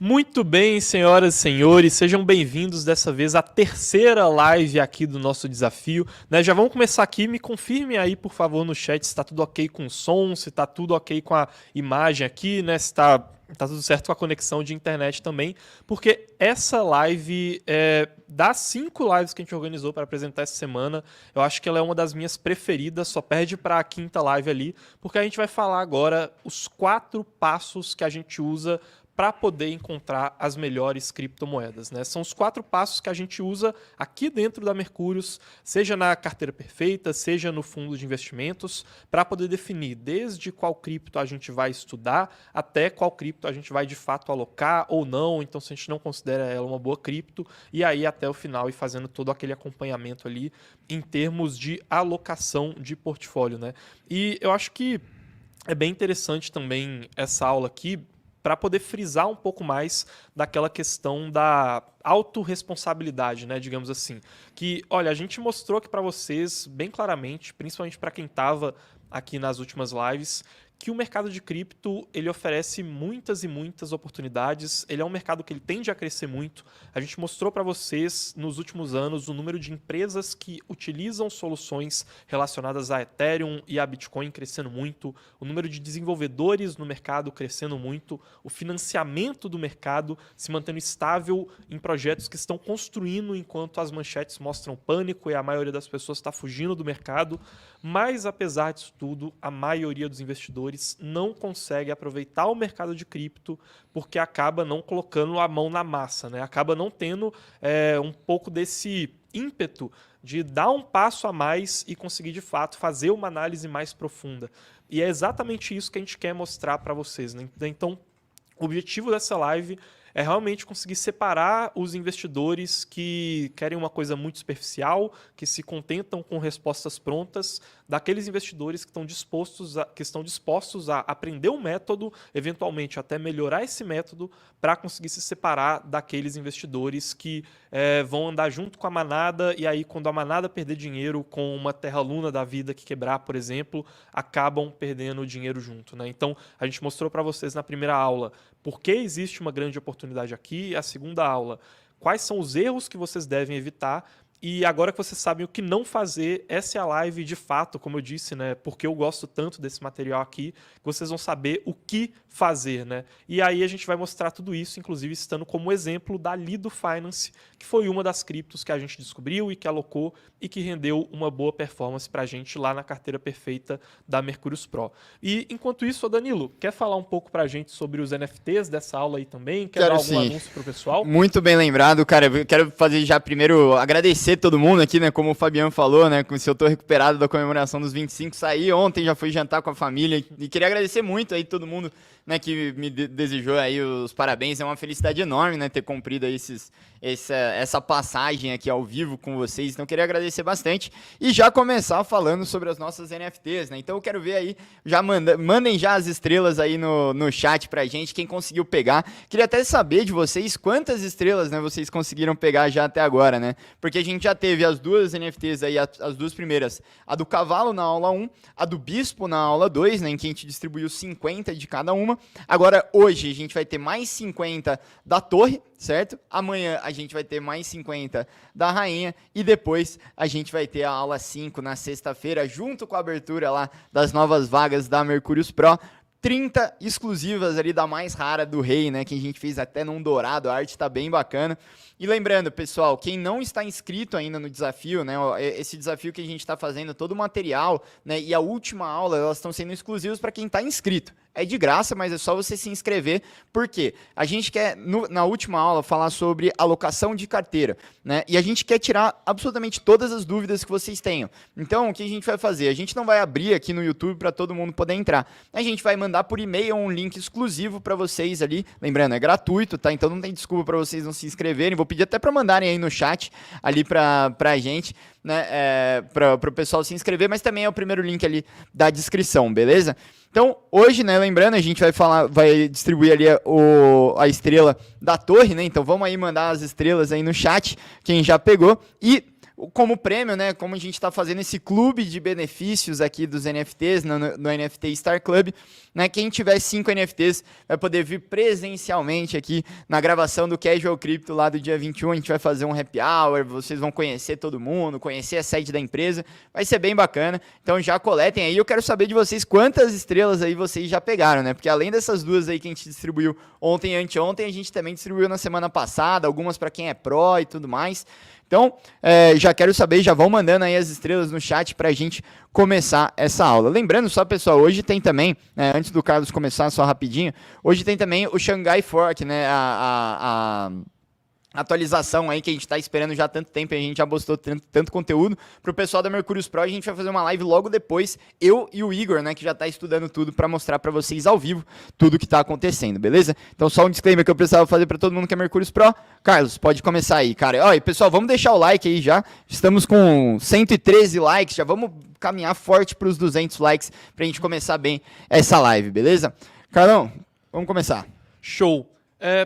Muito bem, senhoras e senhores, sejam bem-vindos dessa vez à terceira live aqui do nosso desafio. Já vamos começar aqui, me confirme aí, por favor, no chat se está tudo ok com o som, se está tudo ok com a imagem aqui, se está tudo certo com a conexão de internet também, porque essa live, das 5 lives que a gente organizou para apresentar essa semana, eu acho que ela é uma das minhas preferidas, só perde para a quinta live ali, porque a gente vai falar agora os 4 passos que a gente usa para poder encontrar as melhores criptomoedas, São os 4 passos que a gente usa aqui dentro da Mercúrios, seja na carteira perfeita, seja no fundo de investimentos, para poder definir desde qual cripto a gente vai estudar até qual cripto a gente vai de fato alocar ou não, então se a gente não considera ela uma boa cripto, e aí até o final ir fazendo todo aquele acompanhamento ali em termos de alocação de portfólio, E eu acho que é bem interessante também essa aula aqui, para poder frisar um pouco mais daquela questão da autorresponsabilidade, digamos assim. Que, olha, a gente mostrou aqui para vocês bem claramente, principalmente para quem estava aqui nas últimas lives, que o mercado de cripto ele oferece muitas e muitas oportunidades. Ele é um mercado que ele tende a crescer muito. A gente mostrou para vocês nos últimos anos o número de empresas que utilizam soluções relacionadas a Ethereum e a Bitcoin crescendo muito, o número de desenvolvedores no mercado crescendo muito, o financiamento do mercado se mantendo estável em projetos que estão construindo enquanto as manchetes mostram pânico e a maioria das pessoas está fugindo do mercado. Mas, apesar disso tudo, a maioria dos investidores não consegue aproveitar o mercado de cripto porque acaba não colocando a mão na massa, Acaba não tendo um pouco desse ímpeto de dar um passo a mais e conseguir, de fato, fazer uma análise mais profunda. E é exatamente isso que a gente quer mostrar para vocês, Então, o objetivo dessa live é realmente conseguir separar os investidores que querem uma coisa muito superficial, que se contentam com respostas prontas, daqueles investidores que estão dispostos a aprender um método, eventualmente até melhorar esse método, para conseguir se separar daqueles investidores que vão andar junto com a manada, e aí quando a manada perder dinheiro com uma Terra-Luna da vida que quebrar, por exemplo, acabam perdendo dinheiro junto. Então, a gente mostrou para vocês na primeira aula por que existe uma grande oportunidade aqui, a segunda aula, quais são os erros que vocês devem evitar, e agora que vocês sabem o que não fazer, essa é a live de fato, como eu disse, porque eu gosto tanto desse material aqui, que vocês vão saber o que fazer, E aí a gente vai mostrar tudo isso, inclusive estando como exemplo da Lido Finance, que foi uma das criptos que a gente descobriu e que alocou e que rendeu uma boa performance para a gente lá na carteira perfeita da Mercúrios Pro. E enquanto isso, Danilo, quer falar um pouco para a gente sobre os NFTs dessa aula aí também? Quer dar algum anúncio para o pessoal? Muito bem lembrado, cara. Eu quero fazer já primeiro agradecer todo mundo aqui, como o Fabiano falou, se eu tô recuperado da comemoração dos 25, saí ontem, já fui jantar com a família e queria agradecer muito aí todo mundo, que me desejou aí os parabéns. É uma felicidade enorme, ter cumprido aí essa passagem aqui ao vivo com vocês. Então, queria agradecer bastante e já começar falando sobre as nossas NFTs, Então, eu quero ver aí, já mandem já as estrelas aí no chat pra gente, quem conseguiu pegar. Queria até saber de vocês quantas estrelas, vocês conseguiram pegar já até agora, Porque a gente já teve as 2 NFTs aí, as 2 primeiras, a do cavalo na aula 1, a do bispo na aula 2, em que a gente distribuiu 50 de cada uma, uma. Agora, hoje, a gente vai ter mais 50 da torre, certo? Amanhã, a gente vai ter mais 50 da rainha. E depois, a gente vai ter a aula 5 na sexta-feira, junto com a abertura lá das novas vagas da Mercúrios Pro. 30 exclusivas ali da mais rara do rei, né? Que a gente fez até num dourado, a arte tá bem bacana. E lembrando, pessoal, quem não está inscrito ainda no desafio, né? Esse desafio que a gente está fazendo, todo o material, né? E a última aula, elas estão sendo exclusivas para quem está inscrito. É de graça, mas é só você se inscrever. Por quê? A gente quer, na última aula, falar sobre alocação de carteira, né? E a gente quer tirar absolutamente todas as dúvidas que vocês tenham. Então, o que a gente vai fazer? A gente não vai abrir aqui no YouTube para todo mundo poder entrar. A gente vai mandar por e-mail um link exclusivo para vocês ali. Lembrando, é gratuito, tá? Então não tem desculpa para vocês não se inscreverem. Vou pedir até para mandarem aí no chat ali para a gente, né? Para o pessoal se inscrever, mas também é o primeiro link ali da descrição, beleza? Então, hoje, né, lembrando, a gente vai distribuir ali a estrela da torre, né? Então, vamos aí mandar as estrelas aí no chat, quem já pegou. E como prêmio, né, como a gente está fazendo esse clube de benefícios aqui dos NFTs, no NFT Star Club, né, quem tiver 5 NFTs vai poder vir presencialmente aqui na gravação do Casual Crypto lá do dia 21, a gente vai fazer um happy hour, vocês vão conhecer todo mundo, conhecer a sede da empresa, vai ser bem bacana, então já coletem aí, eu quero saber de vocês quantas estrelas aí vocês já pegaram, né, porque além dessas duas aí que a gente distribuiu ontem e anteontem, a gente também distribuiu na semana passada, algumas para quem é pró e tudo mais. Então, já quero saber, já vão mandando aí as estrelas no chat para a gente começar essa aula. Lembrando só, pessoal, hoje tem também, antes do Carlos começar, só rapidinho, hoje tem também o Shanghai Fork, né, a atualização aí que a gente está esperando já há tanto tempo, a gente já postou tanto conteúdo para o pessoal da Mercúrios Pro, a gente vai fazer uma live logo depois, eu e o Igor, né, que já está estudando tudo para mostrar para vocês ao vivo tudo que está acontecendo, beleza? Então só um disclaimer que eu precisava fazer para todo mundo que é Mercúrios Pro. Carlos, pode começar aí, cara. Ó, e pessoal, vamos deixar o like aí já, estamos com 113 likes, já vamos caminhar forte para os 200 likes para a gente começar bem essa live, beleza? Carlão, vamos começar. Show!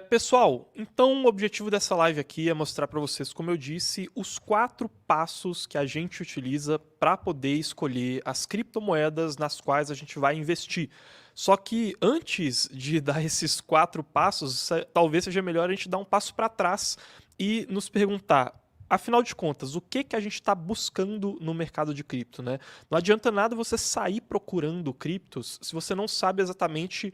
Pessoal, então o objetivo dessa live aqui é mostrar para vocês, como eu disse, os 4 passos que a gente utiliza para poder escolher as criptomoedas nas quais a gente vai investir. Só que antes de dar esses 4 passos, talvez seja melhor a gente dar um passo para trás e nos perguntar, afinal de contas, o que a gente está buscando no mercado de cripto, né? Não adianta nada você sair procurando criptos se você não sabe exatamente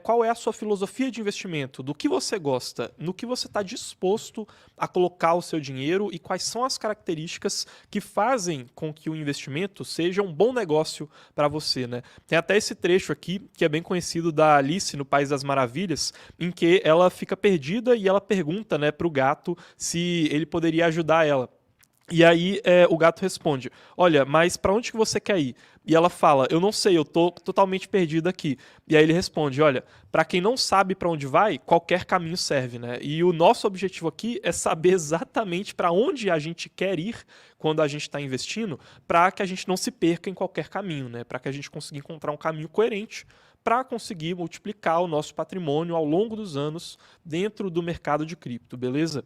qual é a sua filosofia de investimento, do que você gosta, no que você está disposto a colocar o seu dinheiro e quais são as características que fazem com que o investimento seja um bom negócio para você, né? Tem até esse trecho aqui, que é bem conhecido, da Alice no País das Maravilhas, em que ela fica perdida e ela pergunta, né, para o gato se ele poderia ajudar ela. E aí o gato responde, olha, mas para onde que você quer ir? E ela fala, eu não sei, eu tô totalmente perdida aqui. E aí ele responde, olha, para quem não sabe para onde vai, qualquer caminho serve, né? E o nosso objetivo aqui é saber exatamente para onde a gente quer ir quando a gente está investindo, para que a gente não se perca em qualquer caminho, né? Para que a gente consiga encontrar um caminho coerente para conseguir multiplicar o nosso patrimônio ao longo dos anos dentro do mercado de cripto, beleza?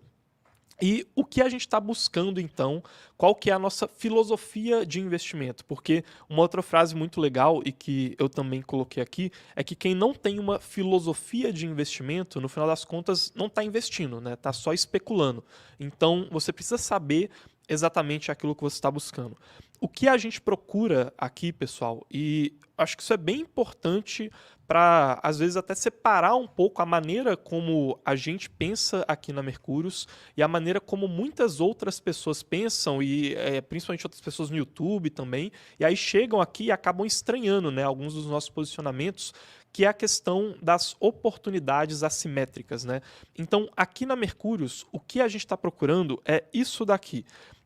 E o que a gente está buscando, então, qual que é a nossa filosofia de investimento? Porque uma outra frase muito legal e que eu também coloquei aqui é que quem não tem uma filosofia de investimento, no final das contas, não está investindo, né? Está só especulando. Então, você precisa saber exatamente aquilo que você está buscando. O que a gente procura aqui, pessoal, e acho que isso é bem importante para, às vezes, até separar um pouco a maneira como a gente pensa aqui na Mercúrios e a maneira como muitas outras pessoas pensam, e principalmente outras pessoas no YouTube também, e aí chegam aqui e acabam estranhando, né, alguns dos nossos posicionamentos, que é a questão das oportunidades assimétricas, né? Então, aqui na Mercúrios, o que a gente está procurando é isso daqui.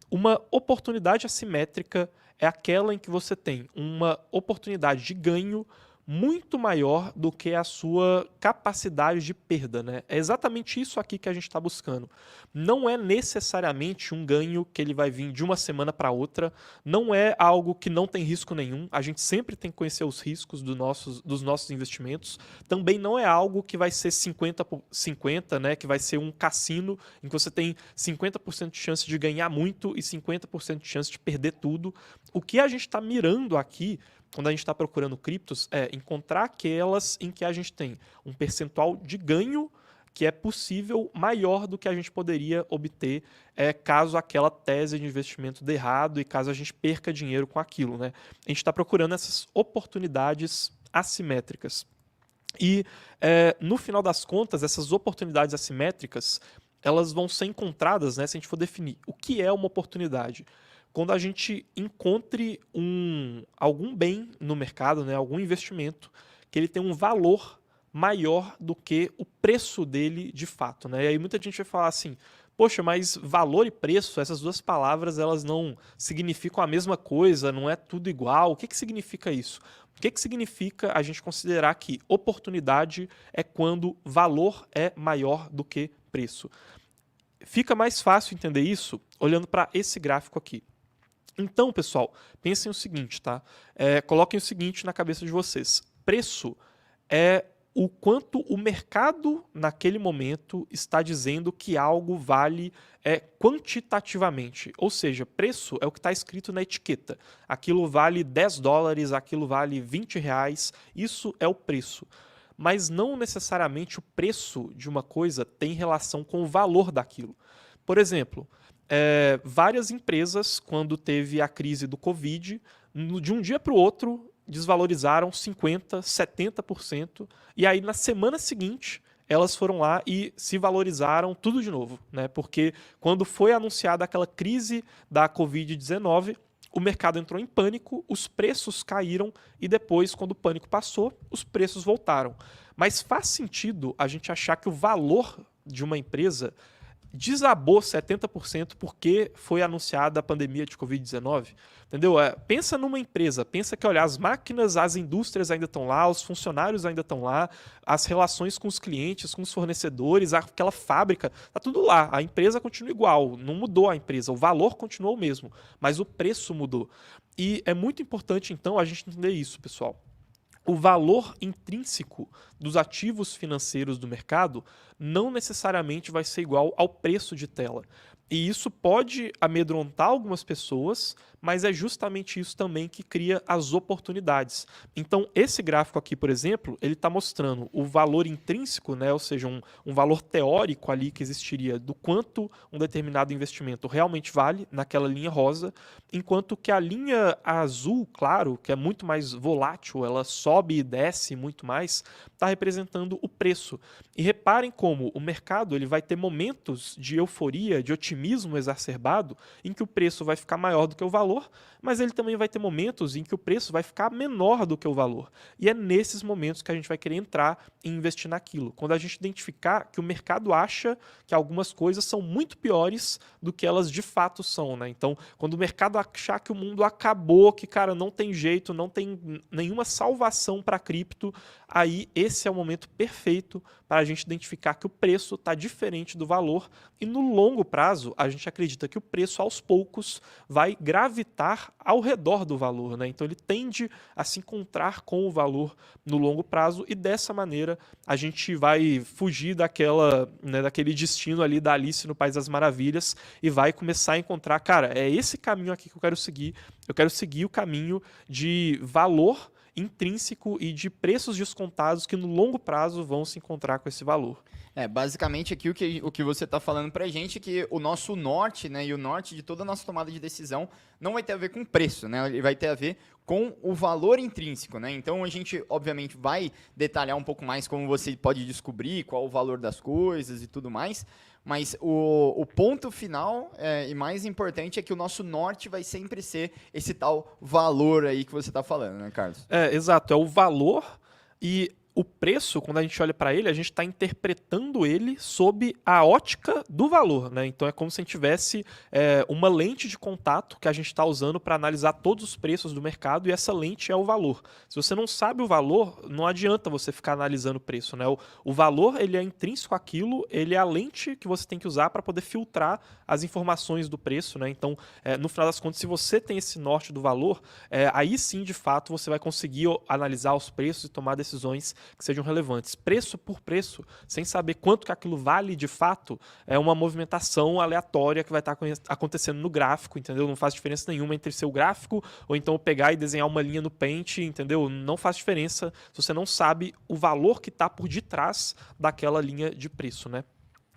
Uma oportunidade assimétrica é aquela em que você tem uma oportunidade de ganho muito maior do que a sua capacidade de perda, né? É exatamente isso aqui que a gente está buscando. Não é necessariamente um ganho que ele vai vir de uma semana para outra, não é algo que não tem risco nenhum, a gente sempre tem que conhecer os riscos dos nossos investimentos, também não é algo que vai ser 50-50, né? Que vai ser um cassino em que você tem 50% de chance de ganhar muito e 50% de chance de perder tudo. O que a gente está mirando aqui quando a gente está procurando criptos, é encontrar aquelas em que a gente tem um percentual de ganho que é possível maior do que a gente poderia obter caso aquela tese de investimento dê errado e caso a gente perca dinheiro com aquilo, né? A gente está procurando essas oportunidades assimétricas. E, no final das contas, essas oportunidades assimétricas, elas vão ser encontradas, né, se a gente for definir o que é uma oportunidade. Quando a gente encontre algum bem no mercado, né, algum investimento, que ele tem um valor maior do que o preço dele de fato, né? E aí muita gente vai falar assim, poxa, mas valor e preço, essas duas palavras, elas não significam a mesma coisa, não é tudo igual. O que que significa isso? O que que significa a gente considerar que oportunidade é quando valor é maior do que preço? Fica mais fácil entender isso olhando para esse gráfico aqui. Então, pessoal, pensem o seguinte, tá? Coloquem o seguinte na cabeça de vocês. Preço é o quanto o mercado, naquele momento, está dizendo que algo vale quantitativamente. Ou seja, preço é o que está escrito na etiqueta. Aquilo vale $10, aquilo vale R$20, isso é o preço. Mas não necessariamente o preço de uma coisa tem relação com o valor daquilo. Por exemplo, várias empresas, quando teve a crise do Covid, de um dia para o outro, desvalorizaram 50%, 70%, e aí na semana seguinte elas foram lá e se valorizaram tudo de novo, né? Porque quando foi anunciada aquela crise da Covid-19, o mercado entrou em pânico, os preços caíram e depois, quando o pânico passou, os preços voltaram. Mas faz sentido a gente achar que o valor de uma empresa desabou 70% porque foi anunciada a pandemia de Covid-19, entendeu? Pensa numa empresa, pensa que, olha, as máquinas, as indústrias ainda estão lá, os funcionários ainda estão lá, as relações com os clientes, com os fornecedores, aquela fábrica, tá tudo lá, a empresa continua igual, não mudou a empresa, o valor continuou o mesmo, mas o preço mudou. E é muito importante, então, a gente entender isso, pessoal. O valor intrínseco dos ativos financeiros do mercado não necessariamente vai ser igual ao preço de tela. E isso pode amedrontar algumas pessoas, mas é justamente isso também que cria as oportunidades. Então, esse gráfico aqui, por exemplo, ele está mostrando o valor intrínseco, né, ou seja, um valor teórico ali que existiria do quanto um determinado investimento realmente vale naquela linha rosa, enquanto que a linha azul, claro, que é muito mais volátil, ela sobe e desce muito mais, está representando o preço. E reparem como o mercado ele vai ter momentos de euforia, de otimismo exacerbado, em que o preço vai ficar maior do que o valor, mas ele também vai ter momentos em que o preço vai ficar menor do que o valor. E é nesses momentos que a gente vai querer entrar e investir naquilo. Quando a gente identificar que o mercado acha que algumas coisas são muito piores do que elas de fato são, né? Então, quando o mercado achar que o mundo acabou, que, cara, não tem jeito, não tem nenhuma salvação para cripto, aí esse é o momento perfeito para a gente identificar que o preço está diferente do valor e no longo prazo a gente acredita que o preço aos poucos vai gravitar ao redor do valor, né? Então ele tende a se encontrar com o valor no longo prazo e dessa maneira a gente vai fugir daquele destino ali da Alice no País das Maravilhas e vai começar a encontrar, cara, é esse caminho aqui que eu quero seguir o caminho de valor intrínseco e de preços descontados que no longo prazo vão se encontrar com esse valor. Basicamente aqui o que você está falando para a gente é que o nosso norte, né, e o norte de toda a nossa tomada de decisão não vai ter a ver com preço, né, ele vai ter a ver com o valor intrínseco, né? Então a gente obviamente vai detalhar um pouco mais como você pode descobrir qual o valor das coisas e tudo mais, mas o ponto final e mais importante é que o nosso norte vai sempre ser esse tal valor aí que você está falando, né, Carlos? Exato, é o valor e o preço, quando a gente olha para ele, a gente está interpretando ele sob a ótica do valor, né? Então é como se a gente tivesse uma lente de contato que a gente está usando para analisar todos os preços do mercado e essa lente é o valor. Se você não sabe o valor, não adianta você ficar analisando o preço, né? O valor ele é intrínseco àquilo, ele é a lente que você tem que usar para poder filtrar as informações do preço, né? Então, no final das contas, se você tem esse norte do valor, aí sim, de fato, você vai conseguir analisar os preços e tomar decisões que sejam relevantes. Preço por preço, sem saber quanto que aquilo vale de fato, é uma movimentação aleatória que vai estar acontecendo no gráfico, entendeu? Não faz diferença nenhuma entre ser o gráfico ou então eu pegar e desenhar uma linha no Paint, entendeu? Não faz diferença se você não sabe o valor que está por detrás daquela linha de preço, né?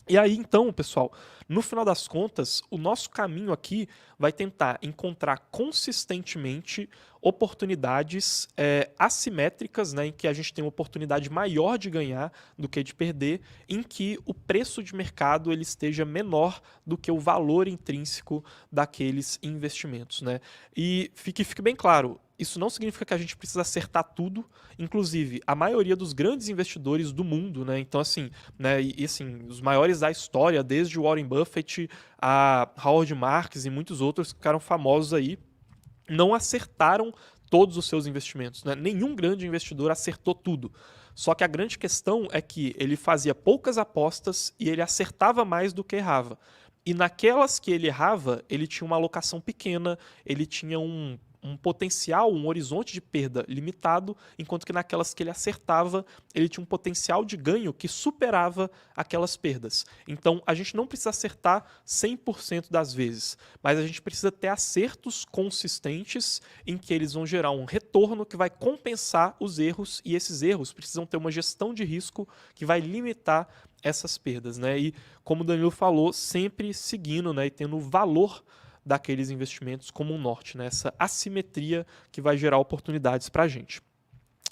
E aí, então, pessoal, no final das contas, o nosso caminho aqui vai tentar encontrar consistentemente oportunidades assimétricas, né, em que a gente tem uma oportunidade maior de ganhar do que de perder, em que o preço de mercado ele esteja menor do que o valor intrínseco daqueles investimentos, né? E fique bem claro, isso não significa que a gente precisa acertar tudo, inclusive a maioria dos grandes investidores do mundo, né? Então assim, né, assim, os maiores da história, desde Warren Buffett a Howard Marks e muitos outros que ficaram famosos aí, não acertaram todos os seus investimentos, né? Nenhum grande investidor acertou tudo. Só que a grande questão é que ele fazia poucas apostas e ele acertava mais do que errava. E naquelas que ele errava, ele tinha uma alocação pequena, ele tinha um potencial, um horizonte de perda limitado, enquanto que naquelas que ele acertava, ele tinha um potencial de ganho que superava aquelas perdas. Então, a gente não precisa acertar 100% das vezes, mas a gente precisa ter acertos consistentes em que eles vão gerar um retorno que vai compensar os erros, e esses erros precisam ter uma gestão de risco que vai limitar essas perdas, né? E, como o Danilo falou, sempre seguindo, né, e tendo o valor daqueles investimentos como um norte, né? Essa assimetria que vai gerar oportunidades para a gente.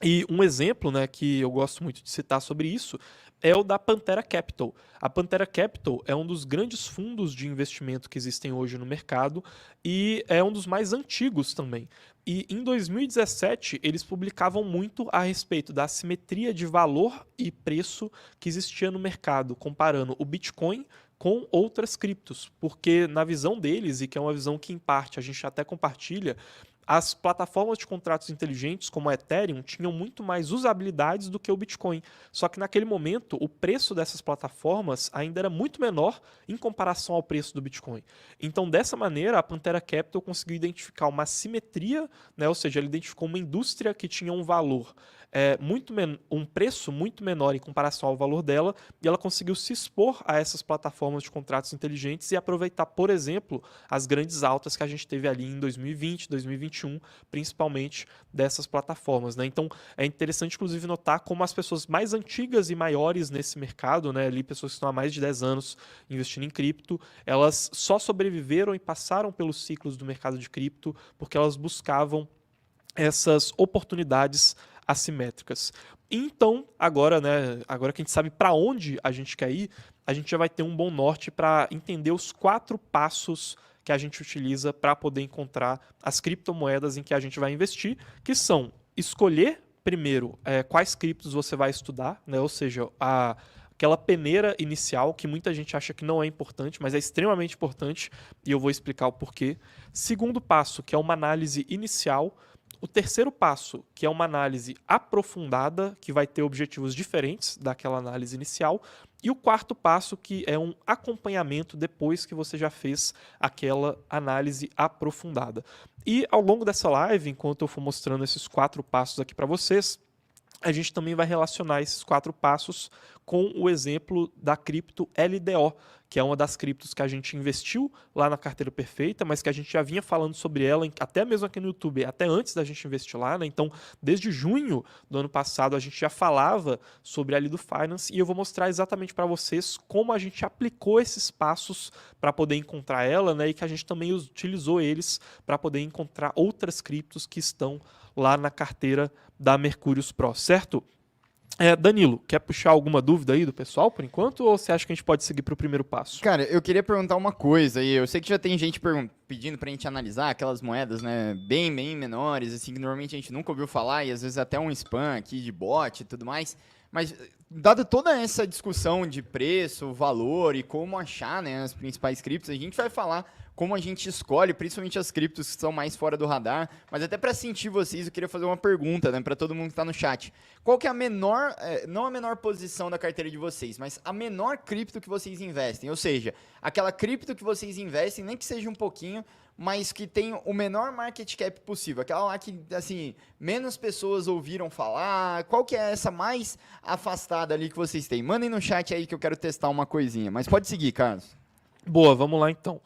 E um exemplo, né, que eu gosto muito de citar sobre isso é o da Pantera Capital. A Pantera Capital é um dos grandes fundos de investimento que existem hoje no mercado e é um dos mais antigos também. E em 2017 eles publicavam muito a respeito da assimetria de valor e preço que existia no mercado, comparando o Bitcoin com outras criptos, porque na visão deles, e que é uma visão que em parte a gente até compartilha, as plataformas de contratos inteligentes, como a Ethereum, tinham muito mais usabilidades do que o Bitcoin. Só que naquele momento, o preço dessas plataformas ainda era muito menor em comparação ao preço do Bitcoin. Então, dessa maneira, a Pantera Capital conseguiu identificar uma assimetria, né? Ou seja, ele identificou uma indústria que tinha um valor um preço muito menor em comparação ao valor dela, e ela conseguiu se expor a essas plataformas de contratos inteligentes e aproveitar, por exemplo, as grandes altas que a gente teve ali em 2020, 2021, principalmente dessas plataformas, né? Então, é interessante, inclusive, notar como as pessoas mais antigas e maiores nesse mercado, né, ali pessoas que estão há mais de 10 anos investindo em cripto, elas só sobreviveram e passaram pelos ciclos do mercado de cripto porque elas buscavam essas oportunidades assimétricas. Então, agora, né, agora que a gente sabe para onde a gente quer ir, a gente já vai ter um bom norte para entender os 4 passos que a gente utiliza para poder encontrar as criptomoedas em que a gente vai investir, que são escolher, primeiro, quais criptos você vai estudar, né, ou seja, aquela peneira inicial que muita gente acha que não é importante, mas é extremamente importante, e eu vou explicar o porquê. Segundo passo, que é uma análise inicial. O terceiro passo, que é uma análise aprofundada, que vai ter objetivos diferentes daquela análise inicial. E o quarto passo, que é um acompanhamento depois que você já fez aquela análise aprofundada. E ao longo dessa live, enquanto eu for mostrando esses 4 passos aqui para vocês, a gente também vai relacionar esses 4 passos com o exemplo da cripto LDO, que é uma das criptos que a gente investiu lá na Carteira Perfeita, mas que a gente já vinha falando sobre ela, até mesmo aqui no YouTube, até antes da gente investir lá, né? Então, desde junho do ano passado, a gente já falava sobre a Lido Finance, e eu vou mostrar exatamente para vocês como a gente aplicou esses passos para poder encontrar ela, né? E que a gente também utilizou eles para poder encontrar outras criptos que estão lá na carteira da Mercúrios Pro, certo? Danilo, quer puxar alguma dúvida aí do pessoal por enquanto, ou você acha que a gente pode seguir para o primeiro passo? Cara, eu queria perguntar uma coisa aí. Eu sei que já tem gente pedindo pra gente analisar aquelas moedas, né, bem menores, assim, que normalmente a gente nunca ouviu falar, e às vezes até um spam aqui de bot e tudo mais. Mas, dada toda essa discussão de preço, valor e como achar, né, as principais criptos, a gente vai falar como a gente escolhe, principalmente as criptos que são mais fora do radar, mas até para sentir vocês, eu queria fazer uma pergunta, né, para todo mundo que está no chat. Qual que é a menor, não a menor posição da carteira de vocês, mas a menor cripto que vocês investem? Ou seja, aquela cripto que vocês investem, nem que seja um pouquinho, mas que tem o menor market cap possível, aquela lá que, assim, menos pessoas ouviram falar. Qual que é essa mais afastada ali que vocês têm? Mandem no chat aí que eu quero testar uma coisinha, mas pode seguir, Carlos. Boa, vamos lá então.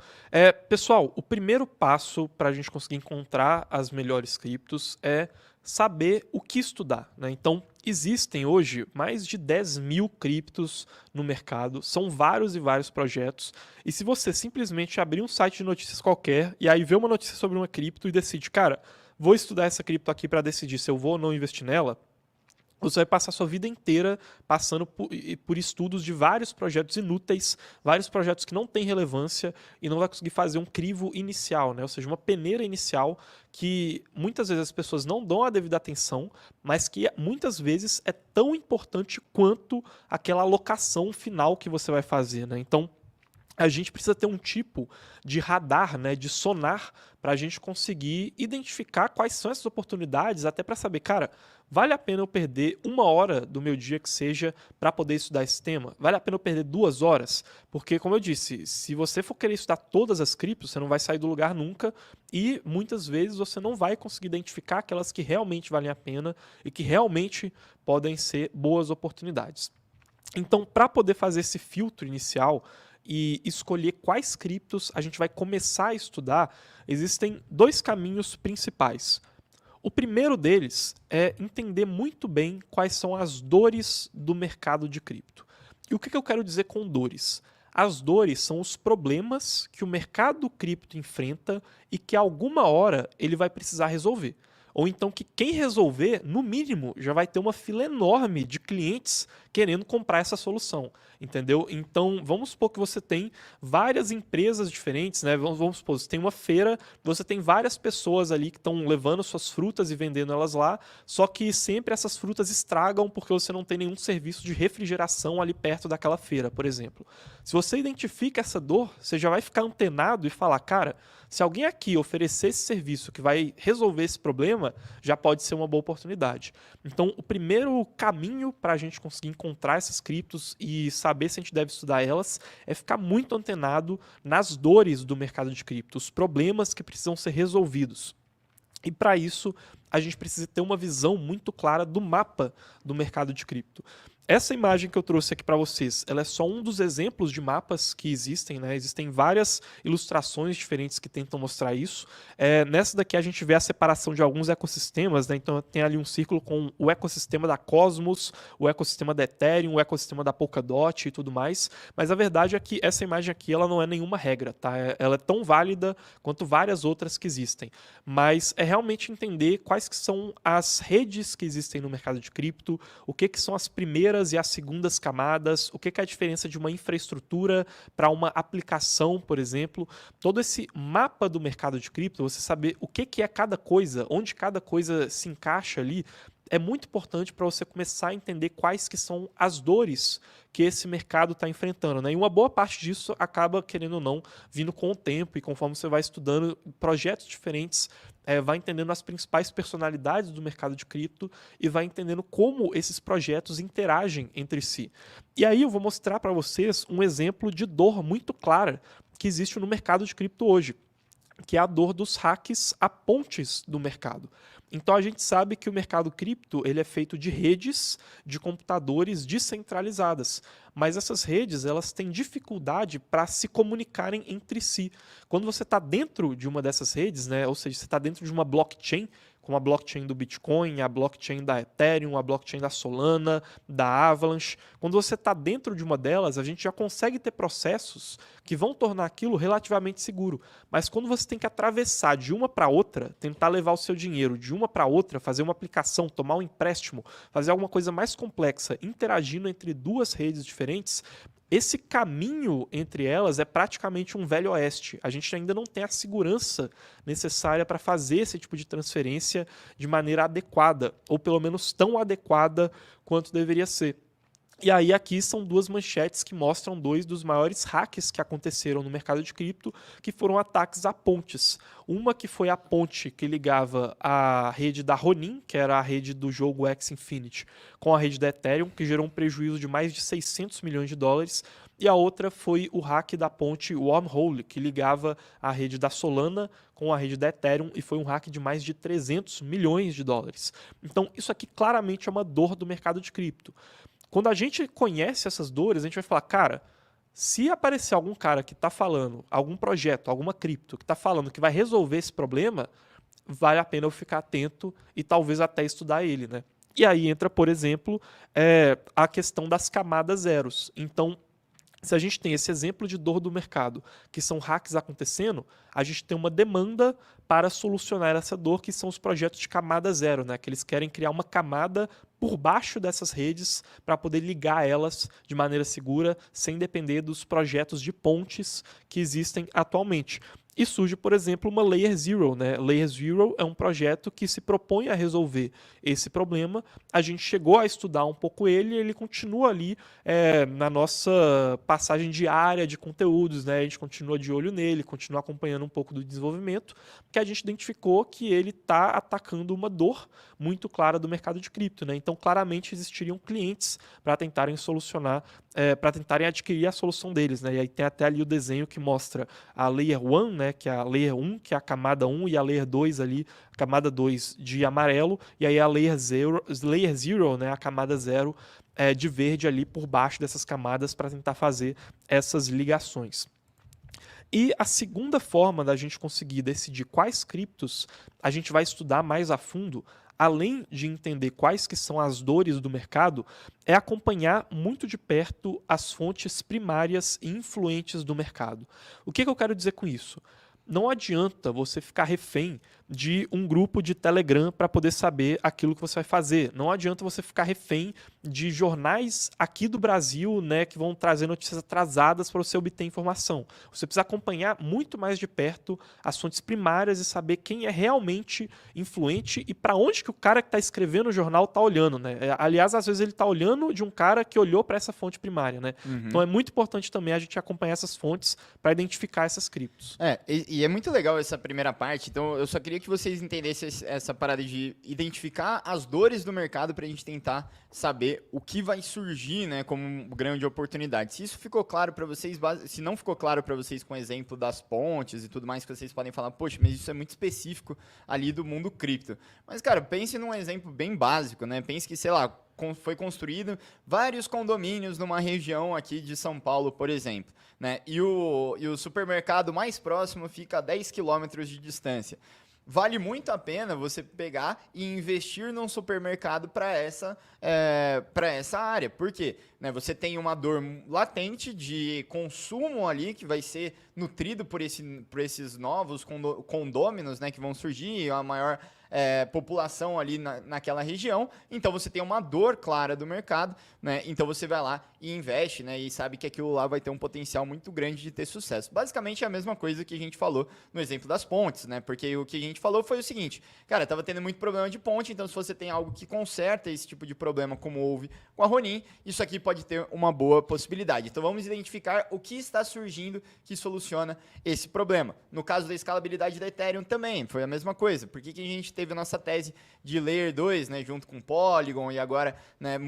Pessoal, o primeiro passo para a gente conseguir encontrar as melhores criptos é saber o que estudar, né? Então, existem hoje mais de 10 mil criptos no mercado, são vários e vários projetos, e se você simplesmente abrir um site de notícias qualquer e aí ver uma notícia sobre uma cripto e decide, cara, vou estudar essa cripto aqui para decidir se eu vou ou não investir nela, você vai passar a sua vida inteira passando por estudos de vários projetos inúteis, vários projetos que não têm relevância e não vai conseguir fazer um crivo inicial, né? Ou seja, uma peneira inicial que muitas vezes as pessoas não dão a devida atenção, mas que muitas vezes é tão importante quanto aquela alocação final que você vai fazer, né? Então, a gente precisa ter um tipo de radar, né, de sonar, para a gente conseguir identificar quais são essas oportunidades, até para saber, cara, vale a pena eu perder 1 hora do meu dia que seja para poder estudar esse tema? Vale a pena eu perder 2 horas? Porque, como eu disse, se você for querer estudar todas as criptos, você não vai sair do lugar nunca e muitas vezes você não vai conseguir identificar aquelas que realmente valem a pena e que realmente podem ser boas oportunidades. Então, para poder fazer esse filtro inicial e escolher quais criptos a gente vai começar a estudar, existem 2 caminhos principais. O primeiro deles é entender muito bem quais são as dores do mercado de cripto. E o que eu quero dizer com dores? As dores são os problemas que o mercado cripto enfrenta e que alguma hora ele vai precisar resolver. Ou então que quem resolver, no mínimo, já vai ter uma fila enorme de clientes querendo comprar essa solução, entendeu? Então, vamos supor que você tem várias empresas diferentes, né? Vamos supor, você tem uma feira, você tem várias pessoas ali que estão levando suas frutas e vendendo elas lá, só que sempre essas frutas estragam porque você não tem nenhum serviço de refrigeração ali perto daquela feira, por exemplo. Se você identifica essa dor, você já vai ficar antenado e falar, cara, se alguém aqui oferecer esse serviço que vai resolver esse problema, já pode ser uma boa oportunidade. Então, o primeiro caminho para a gente conseguir encontrar essas criptos e saber se a gente deve estudar elas é ficar muito antenado nas dores do mercado de cripto, os problemas que precisam ser resolvidos. E para isso, a gente precisa ter uma visão muito clara do mapa do mercado de cripto. Essa imagem que eu trouxe aqui para vocês, ela é só um dos exemplos de mapas que existem, né? Existem várias ilustrações diferentes que tentam mostrar isso. Nessa daqui a gente vê a separação de alguns ecossistemas, né? Então tem ali um círculo com o ecossistema da Cosmos, o ecossistema da Ethereum, o ecossistema da Polkadot e tudo mais. Mas a verdade é que essa imagem aqui ela não é nenhuma regra, tá? Ela é tão válida quanto várias outras que existem. Mas é realmente entender quais que são as redes que existem no mercado de cripto, o que são as primeiras e as segundas camadas, o que é a diferença de uma infraestrutura para uma aplicação, por exemplo. Todo esse mapa do mercado de cripto, você saber o que é cada coisa, onde cada coisa se encaixa ali, é muito importante para você começar a entender quais que são as dores que esse mercado está enfrentando, né? E uma boa parte disso acaba, querendo ou não, vindo com o tempo e conforme você vai estudando projetos diferentes, vai entendendo as principais personalidades do mercado de cripto e vai entendendo como esses projetos interagem entre si. E aí eu vou mostrar para vocês um exemplo de dor muito clara que existe no mercado de cripto hoje, que é a dor dos hacks a pontes do mercado. Então a gente sabe que o mercado cripto ele é feito de redes de computadores descentralizadas, mas essas redes elas têm dificuldade para se comunicarem entre si. Quando você está dentro de uma dessas redes, né, ou seja, você está dentro de uma blockchain, como a blockchain do Bitcoin, a blockchain da Ethereum, a blockchain da Solana, da Avalanche. Quando você está dentro de uma delas, a gente já consegue ter processos que vão tornar aquilo relativamente seguro. Mas quando você tem que atravessar de uma para outra, tentar levar o seu dinheiro de uma para outra, fazer uma aplicação, tomar um empréstimo, fazer alguma coisa mais complexa, interagindo entre duas redes diferentes, esse caminho entre elas é praticamente um velho oeste. A gente ainda não tem a segurança necessária para fazer esse tipo de transferência de maneira adequada, ou pelo menos tão adequada quanto deveria ser. E aí aqui são duas manchetes que mostram dois dos maiores hacks que aconteceram no mercado de cripto, que foram ataques a pontes. Uma que foi a ponte que ligava a rede da Ronin, que era a rede do jogo Axie Infinity, com a rede da Ethereum, que gerou um prejuízo de mais de 600 milhões de dólares. E a outra foi o hack da ponte Wormhole, que ligava a rede da Solana com a rede da Ethereum, e foi um hack de mais de 300 milhões de dólares. Então isso aqui claramente é uma dor do mercado de cripto. Quando a gente conhece essas dores, a gente vai falar, cara, se aparecer algum cara que está falando, algum projeto, alguma cripto, que está falando que vai resolver esse problema, vale a pena eu ficar atento e talvez até estudar ele, né? E aí entra, por exemplo, a questão das camadas zeros. Então, se a gente tem esse exemplo de dor do mercado, que são hacks acontecendo, a gente tem uma demanda para solucionar essa dor, que são os projetos de camada zero, né? Que eles querem criar uma camada por baixo dessas redes para poder ligar elas de maneira segura, sem depender dos projetos de pontes que existem atualmente. E surge, por exemplo, uma Layer Zero, né? Layer Zero é um projeto que se propõe a resolver esse problema. A gente chegou a estudar um pouco ele e ele continua ali na nossa passagem diária de conteúdos, né? A gente continua de olho nele, continua acompanhando um pouco do desenvolvimento, porque a gente identificou que ele está atacando uma dor muito clara do mercado de cripto, né? Então, claramente existiriam clientes para tentarem solucionar, para tentarem adquirir a solução deles, né? E aí tem até ali o desenho que mostra a Layer 1, né? Que é a Layer 1, que é a camada 1, e a Layer 2 ali, a camada 2 de amarelo, e aí a Layer 0, né? A camada 0 de verde ali por baixo dessas camadas para tentar fazer essas ligações. E a segunda forma da gente conseguir decidir quais criptos a gente vai estudar mais a fundo, além de entender quais que são as dores do mercado, é acompanhar muito de perto as fontes primárias e influentes do mercado. O que eu quero dizer com isso? Não adianta você ficar refém de um grupo de Telegram para poder saber aquilo que você vai fazer. Não adianta você ficar refém de jornais aqui do Brasil, né, que vão trazer notícias atrasadas para você obter informação. Você precisa acompanhar muito mais de perto as fontes primárias e saber quem é realmente influente e para onde que o cara que está escrevendo o jornal está olhando, né? Aliás, às vezes ele está olhando de um cara que olhou para essa fonte primária, né? Então é muito importante também a gente acompanhar essas fontes para identificar essas criptos. E é muito legal essa primeira parte, então eu só queria que vocês entendessem essa parada de identificar as dores do mercado para a gente tentar saber o que vai surgir, né, como grande oportunidade. Se isso ficou claro para vocês, se não ficou claro para vocês com o exemplo das pontes e tudo mais, que vocês podem falar, poxa, mas isso é muito específico ali do mundo cripto. Mas, cara, pense num exemplo bem básico, né? Pense que, sei lá, foi construído vários condomínios numa região aqui de São Paulo, por exemplo, né? E o supermercado mais próximo fica a 10 quilômetros de distância. Vale muito a pena você pegar e investir num supermercado para essa área. Por quê? Né, você tem uma dor latente de consumo ali que vai ser nutrido por esses novos condôminos, né, que vão surgir, a maior população ali naquela região. Então você tem uma dor clara do mercado, né? Então você vai lá e investe, né? E sabe que aquilo lá vai ter um potencial muito grande de ter sucesso. Basicamente é a mesma coisa que a gente falou no exemplo das pontes, né? Porque o que a gente falou foi o seguinte, cara, tava tendo muito problema de ponte, então se você tem algo que conserta esse tipo de problema, como houve com a Ronin, isso aqui pode ter uma boa possibilidade. Então vamos identificar o que está surgindo que soluciona esse problema. No caso da escalabilidade da Ethereum também, foi a mesma coisa. Por que a gente teve a nossa tese de Layer 2, né, junto com Polygon, e agora, né,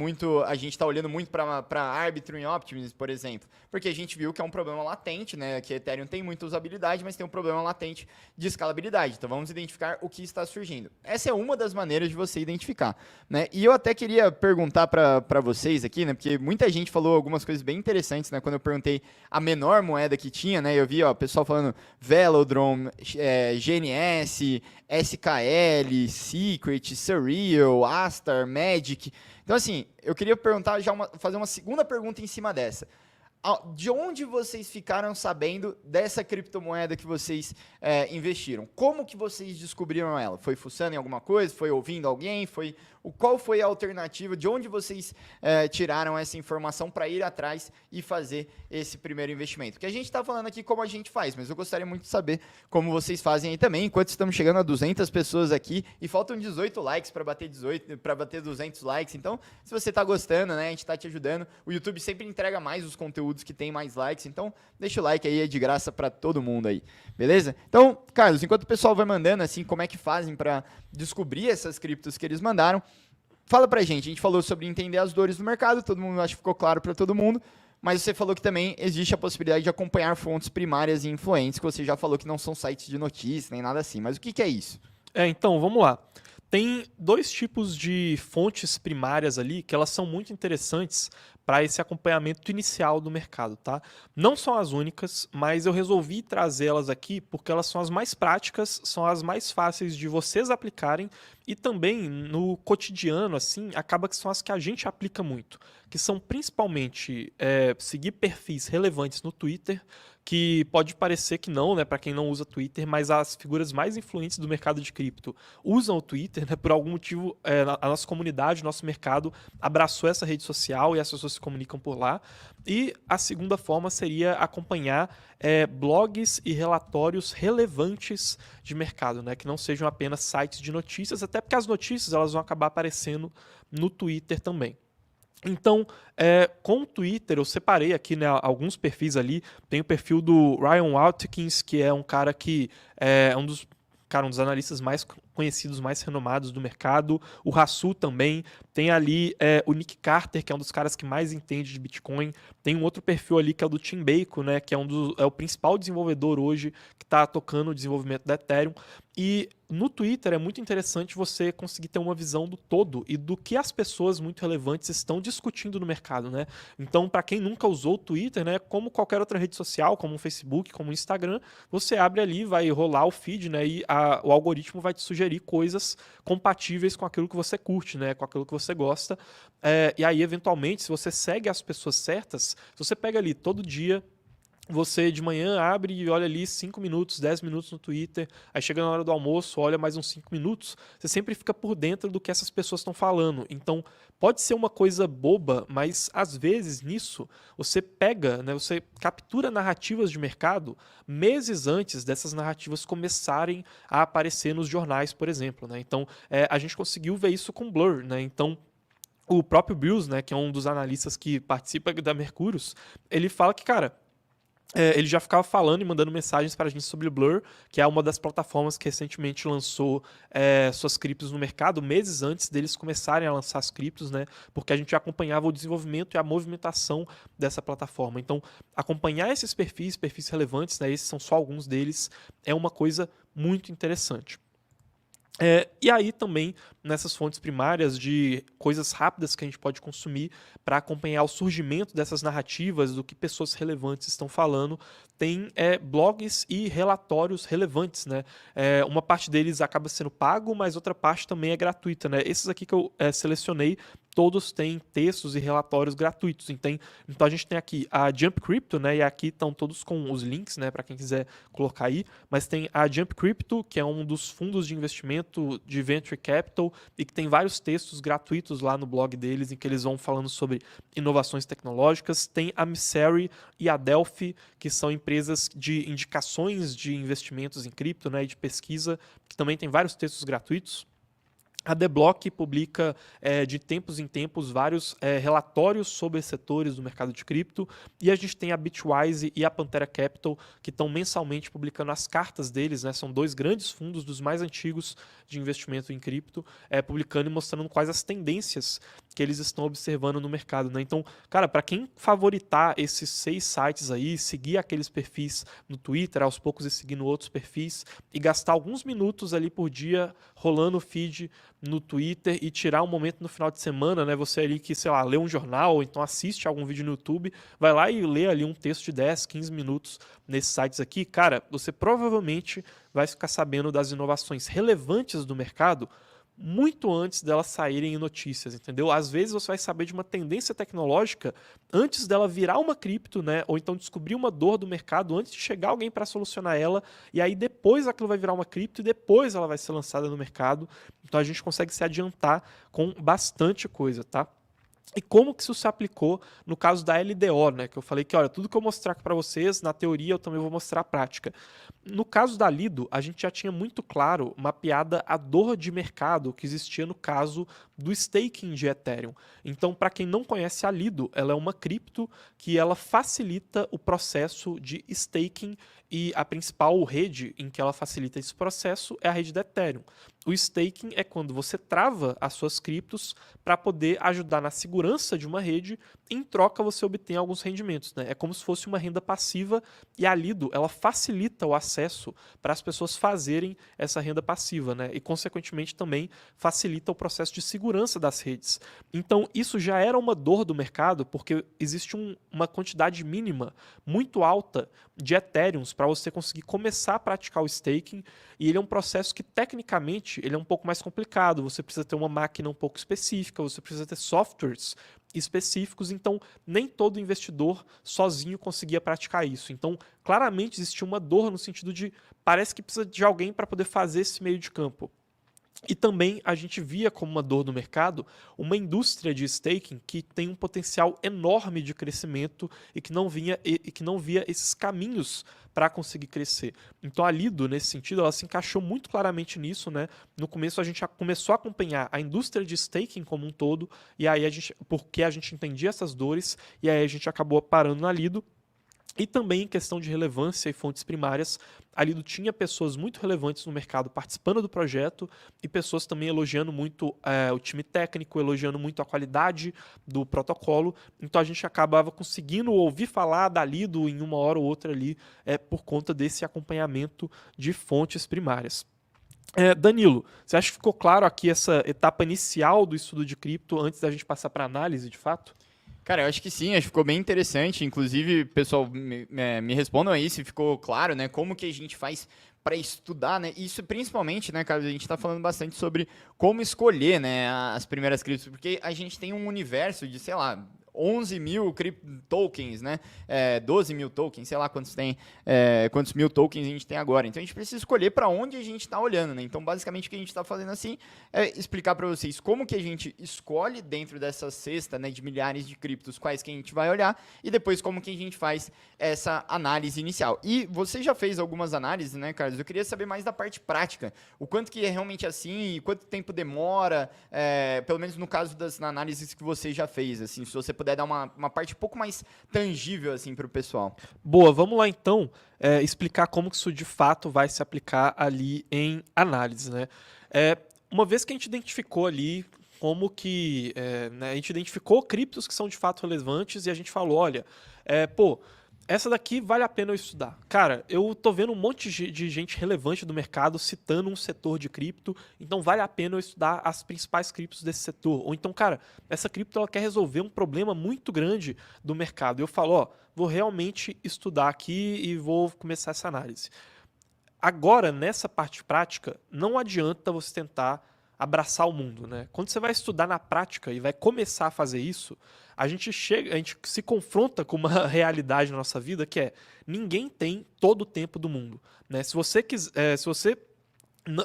a gente está olhando muito para Arbitrum e Optimism, por exemplo, porque a gente viu que é um problema latente, né, que a Ethereum tem muita usabilidade, mas tem um problema latente de escalabilidade. Então vamos identificar o que está surgindo. Essa é uma das maneiras de você identificar, né? E eu até queria perguntar para vocês aqui, né, porque muita gente falou algumas coisas bem interessantes, né, quando eu perguntei a menor moeda que tinha, né, eu vi, ó, pessoal falando Velodrome, GNS, SKL, Secret, Surreal, Astar, Magic. Então, assim, eu queria perguntar fazer uma segunda pergunta em cima dessa. de onde vocês ficaram sabendo dessa criptomoeda que vocês investiram? Como que vocês descobriram ela? Foi fuçando em alguma coisa? Foi ouvindo alguém? Qual foi a alternativa? De onde vocês tiraram essa informação para ir atrás e fazer esse primeiro investimento? Que a gente está falando aqui como a gente faz, mas eu gostaria muito de saber como vocês fazem aí também, enquanto estamos chegando a 200 pessoas aqui e faltam 18 likes para bater 200 likes. Então, se você está gostando, né, a gente está te ajudando. O YouTube sempre entrega mais os conteúdos que tem mais likes, então deixa o like aí, é de graça para todo mundo aí, beleza? Então, Carlos, enquanto o pessoal vai mandando assim, como é que fazem para descobrir essas criptos que eles mandaram, fala pra gente. A gente falou sobre entender as dores do mercado, todo mundo, acho que ficou claro para todo mundo, mas você falou que também existe a possibilidade de acompanhar fontes primárias e influentes, que você já falou que não são sites de notícias nem nada assim, mas o que é isso? Então, vamos lá. Tem dois tipos de fontes primárias ali que elas são muito interessantes para esse acompanhamento inicial do mercado, tá? Não são as únicas, mas eu resolvi trazê-las aqui porque elas são as mais práticas, são as mais fáceis de vocês aplicarem e também no cotidiano, assim, acaba que são as que a gente aplica muito, que são principalmente seguir perfis relevantes no Twitter, que pode parecer que não, né, para quem não usa Twitter, mas as figuras mais influentes do mercado de cripto usam o Twitter, né, por algum motivo a nossa comunidade, o nosso mercado abraçou essa rede social e as pessoas se comunicam por lá. E a segunda forma seria acompanhar blogs e relatórios relevantes de mercado, né, que não sejam apenas sites de notícias, até porque as notícias elas vão acabar aparecendo no Twitter também. Então, com o Twitter, eu separei aqui, né, alguns perfis ali. Tem o perfil do Ryan Watkins, que é um cara que é um dos analistas mais conhecidos, mais renomados do mercado. O Rassu também. Tem ali o Nick Carter, que é um dos caras que mais entende de Bitcoin. Tem um outro perfil ali que é o do Tim Bacon, né, que é o principal desenvolvedor hoje que está tocando o desenvolvimento da Ethereum. E no Twitter é muito interessante você conseguir ter uma visão do todo e do que as pessoas muito relevantes estão discutindo no mercado, né? Então, para quem nunca usou o Twitter, né, como qualquer outra rede social, como o Facebook, como o Instagram, você abre ali, vai rolar o feed, né, e o algoritmo vai te sugerir coisas compatíveis com aquilo que você curte, né, com aquilo que você gosta. E aí, eventualmente, se você segue as pessoas certas, se você pega ali todo dia, você de manhã abre e olha ali 5 minutos, 10 minutos no Twitter, aí chega na hora do almoço, olha mais uns 5 minutos, você sempre fica por dentro do que essas pessoas estão falando. Então, pode ser uma coisa boba, mas às vezes nisso você pega, né, você captura narrativas de mercado meses antes dessas narrativas começarem a aparecer nos jornais, por exemplo, né? Então, a gente conseguiu ver isso com Blur, né? Então, o próprio Bruce, né, que é um dos analistas que participa da Mercúrios, ele fala que, cara, ele já ficava falando e mandando mensagens para a gente sobre o Blur, que é uma das plataformas que recentemente lançou suas criptos no mercado, meses antes deles começarem a lançar as criptos, né? Porque a gente acompanhava o desenvolvimento e a movimentação dessa plataforma. Então, acompanhar esses perfis relevantes, né, esses são só alguns deles, é uma coisa muito interessante. E aí também, nessas fontes primárias de coisas rápidas que a gente pode consumir para acompanhar o surgimento dessas narrativas, do que pessoas relevantes estão falando, tem blogs e relatórios relevantes, né? Uma parte deles acaba sendo pago, mas outra parte também é gratuita, né? Esses aqui que eu selecionei, todos têm textos e relatórios gratuitos. Então a gente tem aqui a Jump Crypto, né? E aqui estão todos com os links, né? Para quem quiser colocar aí. Mas tem a Jump Crypto, que é um dos fundos de investimento de Venture Capital e que tem vários textos gratuitos lá no blog deles, em que eles vão falando sobre inovações tecnológicas. Tem a Messari e a Delphi, que são empresas de indicações de investimentos em cripto, né? E de pesquisa, que também tem vários textos gratuitos. A The Block publica de tempos em tempos vários relatórios sobre setores do mercado de cripto, e a gente tem a Bitwise e a Pantera Capital, que estão mensalmente publicando as cartas deles, né? São dois grandes fundos dos mais antigos de investimento em cripto, publicando e mostrando quais as tendências que eles estão observando no mercado, né? Então, cara, para quem favoritar esses 6 sites aí, seguir aqueles perfis no Twitter, aos poucos ir seguindo outros perfis e gastar alguns minutos ali por dia rolando o feed no Twitter e tirar um momento no final de semana, né? Você ali que, sei lá, lê um jornal ou então assiste algum vídeo no YouTube, vai lá e lê ali um texto de 10, 15 minutos nesses sites aqui, cara, você provavelmente vai ficar sabendo das inovações relevantes do mercado muito antes delas saírem em notícias, entendeu? Às vezes você vai saber de uma tendência tecnológica antes dela virar uma cripto, né? Ou então descobrir uma dor do mercado antes de chegar alguém para solucionar ela, e aí depois aquilo vai virar uma cripto e depois ela vai ser lançada no mercado. Então a gente consegue se adiantar com bastante coisa, tá? E como que isso se aplicou no caso da LDO, né? Que eu falei que, olha, tudo que eu mostrar aqui para vocês, na teoria eu também vou mostrar a prática. No caso da Lido, a gente já tinha muito claro mapeada a dor de mercado que existia no caso do staking de Ethereum. Então, para quem não conhece a Lido, ela é uma cripto que ela facilita o processo de staking e a principal rede em que ela facilita esse processo é a rede da Ethereum. O staking é quando você trava as suas criptos para poder ajudar na segurança de uma rede, em troca você obtém alguns rendimentos, né? É como se fosse uma renda passiva e a Lido, ela facilita o acesso para as pessoas fazerem essa renda passiva, né? E consequentemente também facilita o processo de segurança das redes. Então isso já era uma dor do mercado porque existe uma quantidade mínima muito alta de Ethereums para você conseguir começar a praticar o staking, e ele é um processo que tecnicamente ele é um pouco mais complicado, você precisa ter uma máquina um pouco específica, você precisa ter softwares específicos, então nem todo investidor sozinho conseguia praticar isso. Então, claramente existia uma dor no sentido de parece que precisa de alguém para poder fazer esse meio de campo. E também a gente via como uma dor no mercado uma indústria de staking que tem um potencial enorme de crescimento e que não via esses caminhos para conseguir crescer. Então a Lido, nesse sentido, ela se encaixou muito claramente nisso, né? No começo a gente já começou a acompanhar a indústria de staking como um todo, e aí porque a gente entendia essas dores, e aí a gente acabou parando na Lido. E também em questão de relevância e fontes primárias, a Lido tinha pessoas muito relevantes no mercado participando do projeto e pessoas também elogiando muito o time técnico, elogiando muito a qualidade do protocolo. Então a gente acabava conseguindo ouvir falar da Lido em uma hora ou outra ali por conta desse acompanhamento de fontes primárias. Danilo, você acha que ficou claro aqui essa etapa inicial do estudo de cripto antes da gente passar para análise de fato? Cara, eu acho que sim, acho que ficou bem interessante. Inclusive, pessoal, me respondam aí se ficou claro, né? Como que a gente faz para estudar, né? Isso principalmente, né, cara, a gente está falando bastante sobre como escolher, né, as primeiras criptos, porque a gente tem um universo de, sei lá, 11 mil tokens, né? 12 mil tokens, sei lá quantos mil tokens a gente tem agora. Então a gente precisa escolher para onde a gente está olhando, né? Então basicamente o que a gente está fazendo assim é explicar para vocês como que a gente escolhe dentro dessa cesta, né, de milhares de criptos quais que a gente vai olhar e depois como que a gente faz essa análise inicial. E você já fez algumas análises, né, Carlos? Eu queria saber mais da parte prática. O quanto que é realmente assim, e quanto tempo demora, pelo menos no caso das análises que você já fez, assim, se você puder dar uma parte um pouco mais tangível assim para o pessoal. Boa, vamos lá então explicar como que isso de fato vai se aplicar ali em análise, né? Uma vez que a gente identificou ali como que né, a gente identificou criptos que são de fato relevantes e a gente falou, olha, essa daqui vale a pena eu estudar. Cara, eu tô vendo um monte de gente relevante do mercado citando um setor de cripto, então vale a pena eu estudar as principais criptos desse setor. Ou então, cara, essa cripto ela quer resolver um problema muito grande do mercado. Eu falo, ó, vou realmente estudar aqui e vou começar essa análise. Agora, nessa parte prática, não adianta você tentar abraçar o mundo, né? Quando você vai estudar na prática e vai começar a fazer isso, a gente se confronta com uma realidade na nossa vida que é ninguém tem todo o tempo do mundo, né? Se você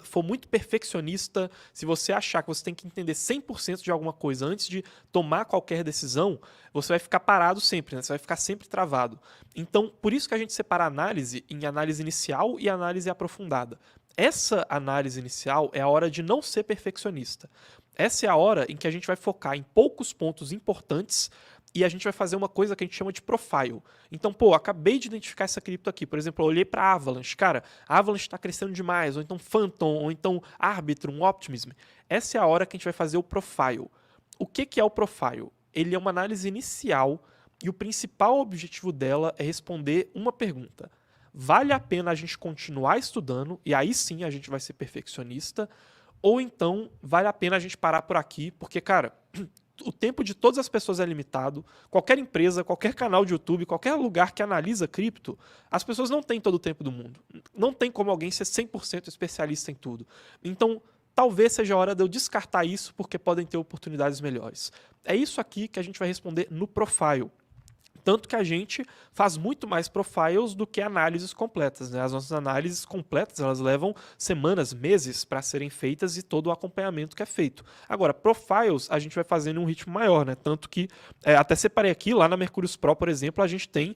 for muito perfeccionista, se você achar que você tem que entender 100% de alguma coisa antes de tomar qualquer decisão, você vai ficar parado sempre, né? Você vai ficar sempre travado. Então, por isso que a gente separa a análise em análise inicial e análise aprofundada. Essa análise inicial é a hora de não ser perfeccionista. Essa é a hora em que a gente vai focar em poucos pontos importantes e a gente vai fazer uma coisa que a gente chama de profile. Então, acabei de identificar essa cripto aqui. Por exemplo, eu olhei para a Avalanche. Cara, a Avalanche está crescendo demais. Ou então Phantom, ou então Arbitrum, Optimism. Essa é a hora que a gente vai fazer o profile. O que é o profile? Ele é uma análise inicial e o principal objetivo dela é responder uma pergunta. Vale a pena a gente continuar estudando, e aí sim a gente vai ser perfeccionista, ou então vale a pena a gente parar por aqui, porque, cara, o tempo de todas as pessoas é limitado, qualquer empresa, qualquer canal de YouTube, qualquer lugar que analisa cripto, as pessoas não têm todo o tempo do mundo. Não tem como alguém ser 100% especialista em tudo. Então, talvez seja a hora de eu descartar isso porque podem ter oportunidades melhores. É isso aqui que a gente vai responder no Profile. Tanto que a gente faz muito mais profiles do que análises completas, né? As nossas análises completas, elas levam semanas, meses para serem feitas e todo o acompanhamento que é feito. Agora, profiles a gente vai fazendo em um ritmo maior, né? Tanto que, até separei aqui, lá na Mercurius Pro, por exemplo, a gente tem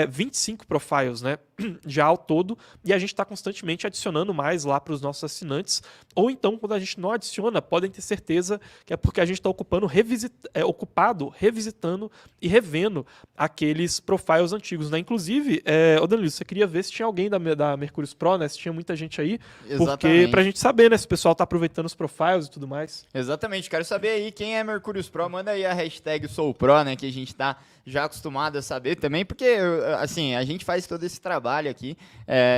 25 profiles, né? Já ao todo, e a gente está constantemente adicionando mais lá para os nossos assinantes, ou então, quando a gente não adiciona, podem ter certeza que é porque a gente está ocupado revisitando e revendo aqueles profiles antigos, né? Inclusive, Danilo, você queria ver se tinha alguém da Mercurius Pro, né? Se tinha muita gente aí. Exatamente. Porque pra gente saber, né? Se o pessoal tá aproveitando os profiles e tudo mais. Exatamente. Quero saber aí quem é Mercurius Pro. Manda aí a hashtag SouPro, né? Que a gente tá já acostumado a saber também. Porque, assim, a gente faz todo esse trabalho aqui.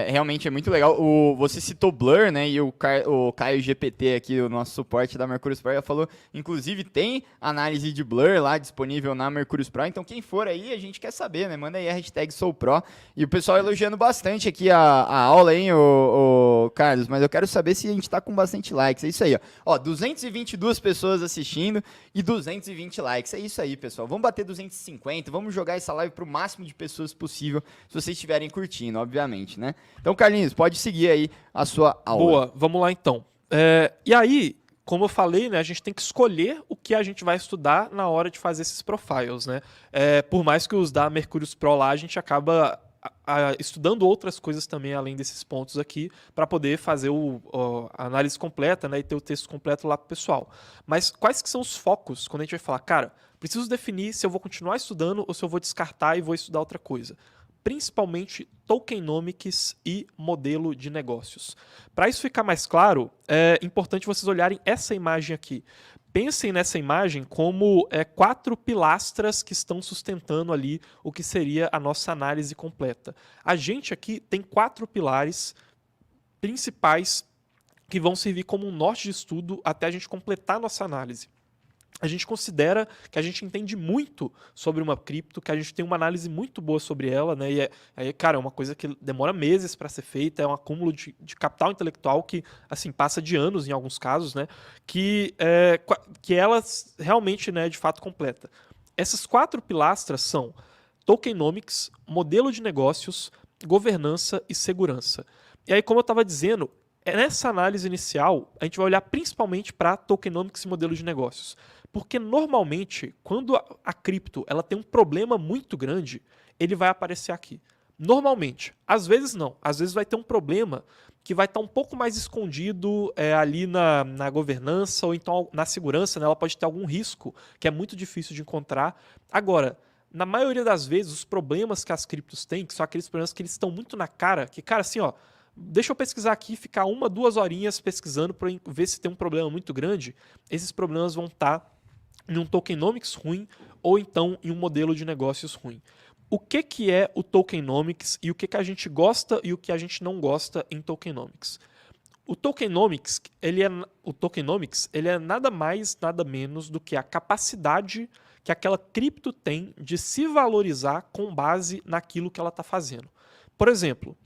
Realmente é muito legal. Você citou Blur, né? E o Caio GPT aqui, o nosso suporte da Mercurius Pro, já falou. Inclusive, tem análise de Blur lá disponível na Mercurius Pro. Então, quem for aí, a gente quer saber, né? Manda aí a hashtag SouPro. E o pessoal elogiando bastante aqui a aula, hein, o Carlos? Mas eu quero saber se a gente tá com bastante likes. É isso aí, ó. 222 pessoas assistindo e 220 likes. É isso aí, pessoal. Vamos bater 250. Vamos jogar essa live pro máximo de pessoas possível, se vocês estiverem curtindo, obviamente, né? Então, Carlinhos, pode seguir aí a sua aula. Boa, vamos lá então. E aí, como eu falei, né, a gente tem que escolher o que a gente vai estudar na hora de fazer esses profiles, né? Por mais que os da Mercurius Pro lá, a gente acaba estudando outras coisas também, além desses pontos aqui, para poder fazer a análise completa, né, e ter o texto completo lá para o pessoal. Mas quais que são os focos quando a gente vai falar, cara, preciso definir se eu vou continuar estudando ou se eu vou descartar e vou estudar outra coisa? Principalmente tokenomics e modelo de negócios. Para isso ficar mais claro, é importante vocês olharem essa imagem aqui. Pensem nessa imagem como 4 pilastras que estão sustentando ali o que seria a nossa análise completa. A gente aqui tem 4 pilares principais que vão servir como um norte de estudo até a gente completar a nossa análise. A gente considera que a gente entende muito sobre uma cripto, que a gente tem uma análise muito boa sobre ela, né? E aí, cara, é uma coisa que demora meses para ser feita, é um acúmulo de capital intelectual que, assim, passa de anos em alguns casos, né? Que ela realmente, né, de fato completa. Essas 4 pilastras são tokenomics, modelo de negócios, governança e segurança. E aí, como eu estava dizendo, nessa análise inicial, a gente vai olhar principalmente para tokenomics e modelo de negócios. Porque normalmente, quando a cripto ela tem um problema muito grande, ele vai aparecer aqui. Normalmente. Às vezes não. Às vezes vai ter um problema que vai estar um pouco mais escondido ali na governança ou então na segurança, né? Ela pode ter algum risco que é muito difícil de encontrar. Agora, na maioria das vezes, os problemas que as criptos têm, que são aqueles problemas que eles estão muito na cara, que, cara, assim, ó, deixa eu pesquisar aqui, ficar 1, 2 horinhas pesquisando para ver se tem um problema muito grande, esses problemas vão estar em um tokenomics ruim ou então em um modelo de negócios ruim. O que é o tokenomics e o que a gente gosta e o que a gente não gosta em tokenomics? O tokenomics ele é nada mais, nada menos do que a capacidade que aquela cripto tem de se valorizar com base naquilo que ela está fazendo. Por exemplo,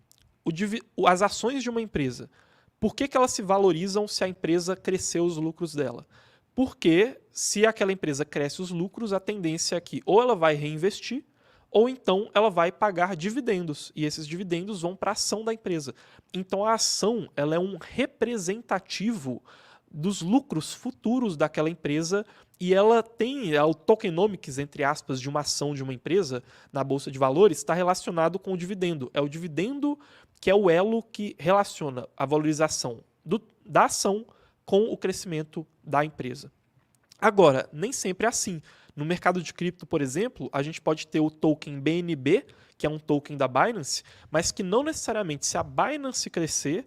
as ações de uma empresa. Por que elas se valorizam se a empresa crescer os lucros dela? Porque se aquela empresa cresce os lucros, a tendência é que ou ela vai reinvestir ou então ela vai pagar dividendos, e esses dividendos vão para a ação da empresa. Então a ação ela é um representativo dos lucros futuros daquela empresa e ela tem o tokenomics, entre aspas, de uma ação de uma empresa na Bolsa de Valores está relacionado com o dividendo. É o dividendo que é o elo que relaciona a valorização da ação com o crescimento da empresa. Agora, nem sempre é assim. No mercado de cripto, por exemplo, a gente pode ter o token BNB, que é um token da Binance, mas que não necessariamente, se a Binance crescer,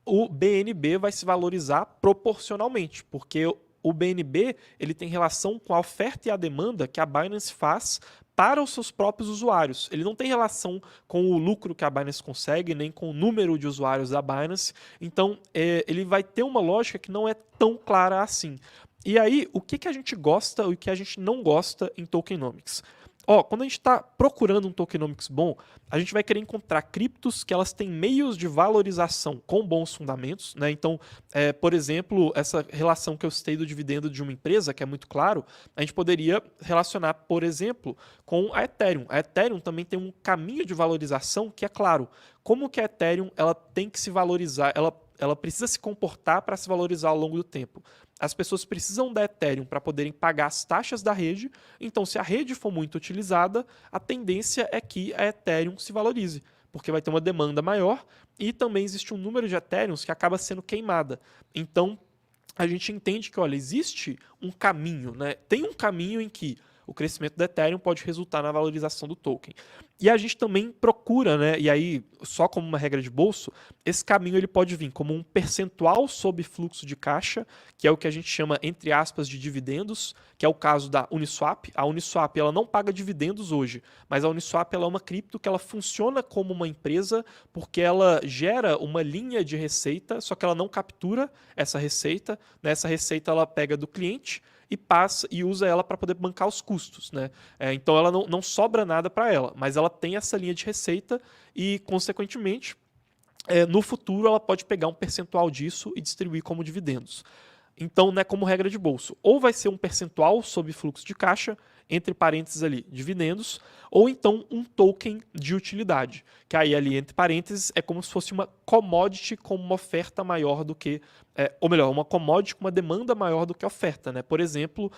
o BNB vai se valorizar proporcionalmente, porque o BNB ele tem relação com a oferta e a demanda que a Binance faz para os seus próprios usuários. Ele não tem relação com o lucro que a Binance consegue, nem com o número de usuários da Binance. Então, ele vai ter uma lógica que não é tão clara assim. E aí, o que a gente gosta e o que a gente não gosta em tokenomics? Quando a gente está procurando um tokenomics bom, a gente vai querer encontrar criptos que elas têm meios de valorização com bons fundamentos, né? Então, por exemplo, essa relação que eu citei do dividendo de uma empresa, que é muito claro, a gente poderia relacionar, por exemplo, com a Ethereum. A Ethereum também tem um caminho de valorização que é claro. Como que a Ethereum ela tem que se valorizar, ela precisa se comportar para se valorizar ao longo do tempo. As pessoas precisam da Ethereum para poderem pagar as taxas da rede, então se a rede for muito utilizada, a tendência é que a Ethereum se valorize, porque vai ter uma demanda maior e também existe um número de Ethereums que acaba sendo queimada. Então, a gente entende que, olha, existe um caminho, né? Tem um caminho em que o crescimento da Ethereum pode resultar na valorização do token. E a gente também procura, né, e aí só como uma regra de bolso, esse caminho ele pode vir como um percentual sobre fluxo de caixa, que é o que a gente chama, entre aspas, de dividendos, que é o caso da Uniswap. A Uniswap ela não paga dividendos hoje, mas a Uniswap ela é uma cripto que ela funciona como uma empresa porque ela gera uma linha de receita, só que ela não captura essa receita, né? Essa receita ela pega do cliente e passa e usa ela para poder bancar os custos, né? Então ela não sobra nada para ela, mas ela tem essa linha de receita e, consequentemente, no futuro ela pode pegar um percentual disso e distribuir como dividendos. Então, né, como regra de bolso, ou vai ser um percentual sobre fluxo de caixa, entre parênteses ali, dividendos, ou então um token de utilidade, que aí ali entre parênteses é como se fosse uma commodity com uma oferta maior do que, ou melhor, uma commodity com uma demanda maior do que a oferta, né? Por exemplo,